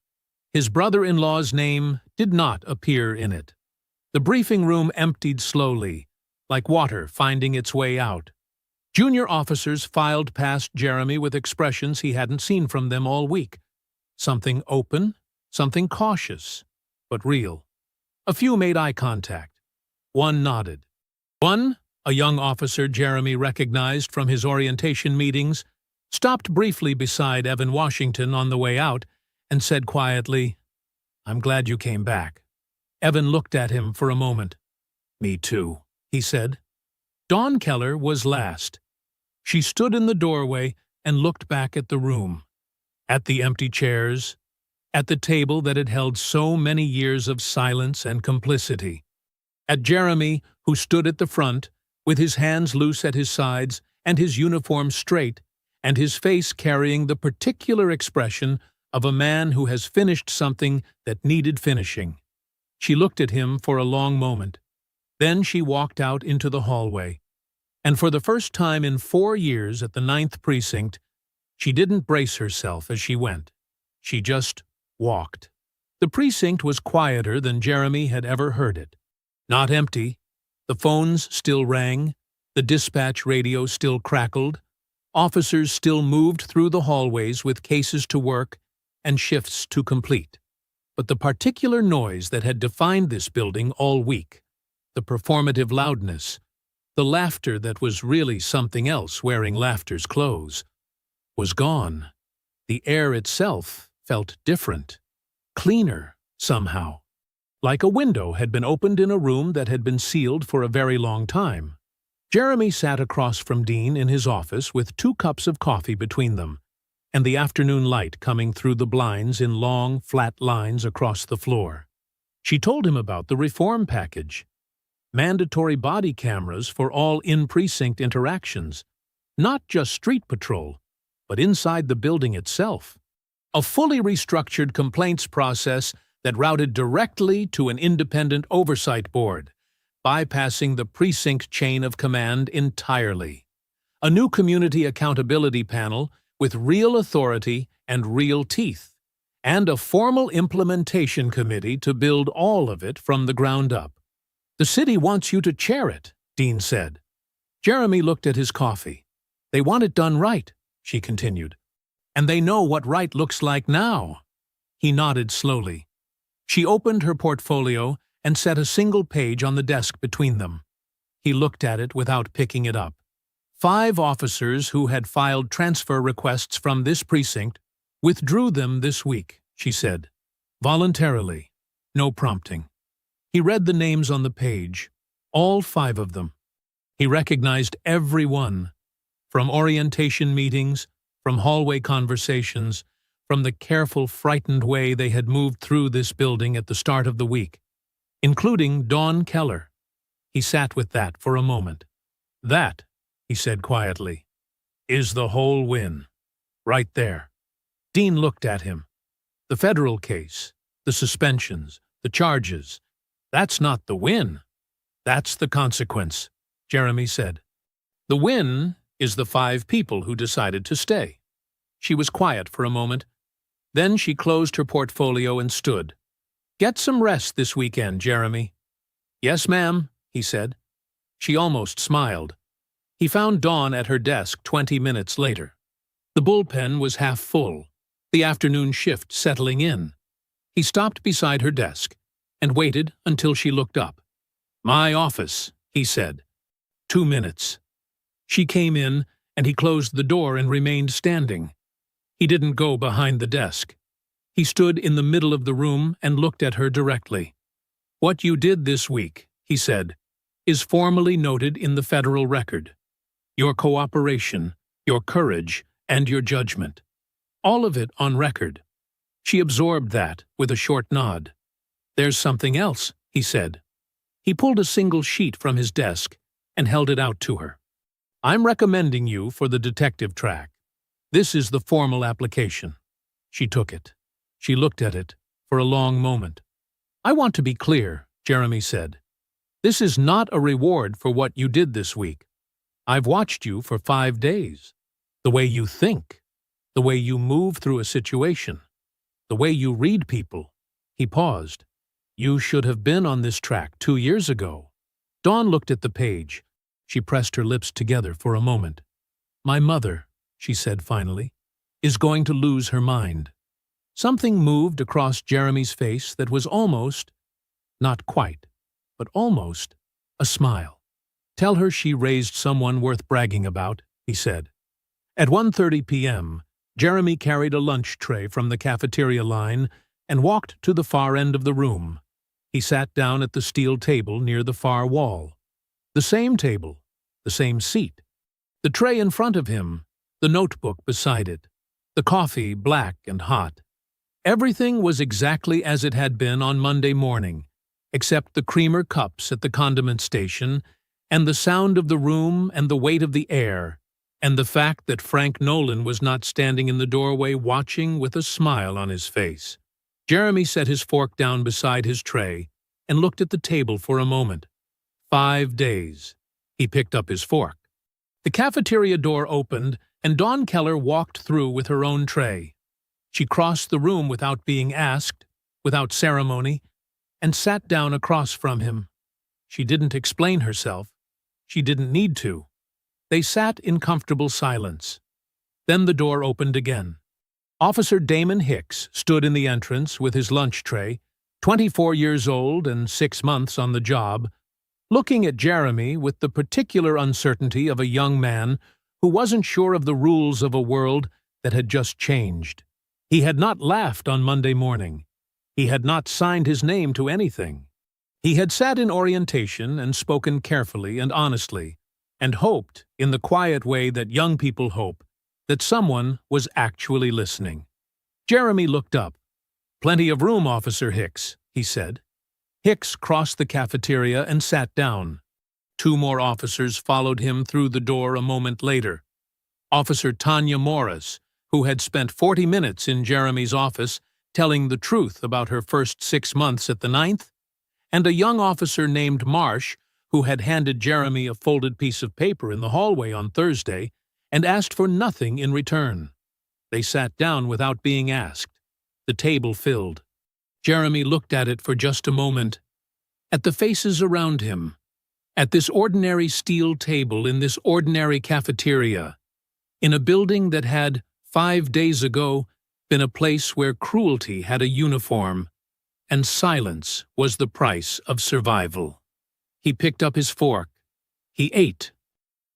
His brother-in-law's name did not appear in it. The briefing room emptied slowly, like water finding its way out. Junior officers filed past Jeremy with expressions he hadn't seen from them all week. Something open, something cautious, but real. A few made eye contact. One nodded. One, a young officer Jeremy recognized from his orientation meetings, stopped briefly beside Evan Washington on the way out and said quietly, "I'm glad you came back." Evan looked at him for a moment. "Me too," he said. Dawn Keller was last. She stood in the doorway and looked back at the room, at the empty chairs, at the table that had held so many years of silence and complicity, at Jeremy, who stood at the front, with his hands loose at his sides and his uniform straight, and his face carrying the particular expression of a man who has finished something that needed finishing. She looked at him for a long moment. Then she walked out into the hallway. And for the first time in 4 years at the 9th Precinct, she didn't brace herself as she went. She just walked. The precinct was quieter than Jeremy had ever heard it. Not empty. The phones still rang. The dispatch radio still crackled. Officers still moved through the hallways with cases to work and shifts to complete. But the particular noise that had defined this building all week, the performative loudness, the laughter that was really something else wearing laughter's clothes, was gone. The air itself felt different, cleaner somehow, like a window had been opened in a room that had been sealed for a very long time. Jeremy sat across from Dean in his office with 2 cups of coffee between them, and the afternoon light coming through the blinds in long, flat lines across the floor. She told him about the reform package. Mandatory body cameras for all in-precinct interactions, not just street patrol, but inside the building itself. A fully restructured complaints process that routed directly to an independent oversight board, bypassing the precinct chain of command entirely. A new community accountability panel with real authority and real teeth, and a formal implementation committee to build all of it from the ground up. "The city wants you to chair it," Dean said. Jeremy looked at his coffee. "They want it done right," she continued. "And they know what right looks like now." He nodded slowly. She opened her portfolio and set a single page on the desk between them. He looked at it without picking it up. 5 officers who had filed transfer requests from this precinct withdrew them this week, she said. Voluntarily. No prompting. He read the names on the page, all 5 of them. He recognized every one, from orientation meetings, from hallway conversations, from the careful, frightened way they had moved through this building at the start of the week, including Dawn Keller. He sat with that for a moment. "That," he said quietly, "is the whole win. Right there." Dean looked at him. "The federal case, the suspensions, the charges, that's not the win. That's the consequence," Jeremy said. "The win is the 5 people who decided to stay." She was quiet for a moment. Then she closed her portfolio and stood. "Get some rest this weekend, Jeremy." "Yes, ma'am," he said. She almost smiled. He found Dawn at her desk 20 minutes later. The bullpen was half full, the afternoon shift settling in. He stopped beside her desk and waited until she looked up. "My office," he said. 2 minutes. She came in, and he closed the door and remained standing. He didn't go behind the desk. He stood in the middle of the room and looked at her directly. "What you did this week," he said, "is formally noted in the federal record. Your cooperation, your courage, and your judgment. All of it on record." She absorbed that with a short nod. "There's something else," he said. He pulled a single sheet from his desk and held it out to her. "I'm recommending you for the detective track. This is the formal application." She took it. She looked at it for a long moment. "I want to be clear," Jeremy said. "This is not a reward for what you did this week. I've watched you for 5 days. The way you think, the way you move through a situation, the way you read people." He paused. "You should have been on this track 2 years ago." Dawn looked at the page. She pressed her lips together for a moment. "My mother," she said finally, "is going to lose her mind." Something moved across Jeremy's face that was almost, not quite, but almost, a smile. "Tell her she raised someone worth bragging about," he said. At 1:30 p.m., Jeremy carried a lunch tray from the cafeteria line and walked to the far end of the room. He sat down at the steel table near the far wall. The same table, the same seat. The tray in front of him, the notebook beside it, the coffee black and hot. Everything was exactly as it had been on Monday morning, except the creamer cups at the condiment station, and the sound of the room and the weight of the air, and the fact that Frank Nolan was not standing in the doorway watching with a smile on his face. Jeremy set his fork down beside his tray and looked at the table for a moment. 5 days. He picked up his fork. The cafeteria door opened, and Dawn Keller walked through with her own tray. She crossed the room without being asked, without ceremony, and sat down across from him. She didn't explain herself. She didn't need to. They sat in comfortable silence. Then the door opened again. Officer Damon Hicks stood in the entrance with his lunch tray, 24 years old and 6 months on the job, looking at Jeremy with the particular uncertainty of a young man who wasn't sure of the rules of a world that had just changed. He had not laughed on Monday morning. He had not signed his name to anything. He had sat in orientation and spoken carefully and honestly, and hoped, in the quiet way that young people hope, that someone was actually listening. Jeremy looked up. "Plenty of room, Officer Hicks," he said. Hicks crossed the cafeteria and sat down. 2 more officers followed him through the door a moment later. Officer Tanya Morris, who had spent 40 minutes in Jeremy's office telling the truth about her first 6 months at the 9th, and a young officer named Marsh, who had handed Jeremy a folded piece of paper in the hallway on Thursday and asked for nothing in return. They sat down without being asked. The table filled. Jeremy looked at it for just a moment, at the faces around him, at this ordinary steel table in this ordinary cafeteria, in a building that had, 5 days ago, been a place where cruelty had a uniform, and silence was the price of survival. He picked up his fork. He ate.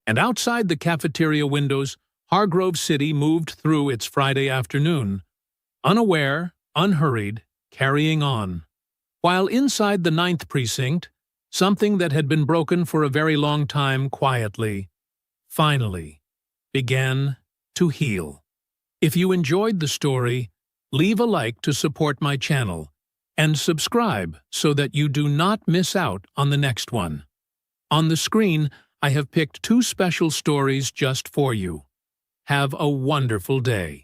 And outside the cafeteria windows, Hargrove City moved through its Friday afternoon, unaware, unhurried, carrying on. While inside the 9th precinct, something that had been broken for a very long time quietly, finally, began to heal. If you enjoyed the story, leave a like to support my channel, and subscribe so that you do not miss out on the next one. On the screen, I have picked 2 special stories just for you. Have a wonderful day.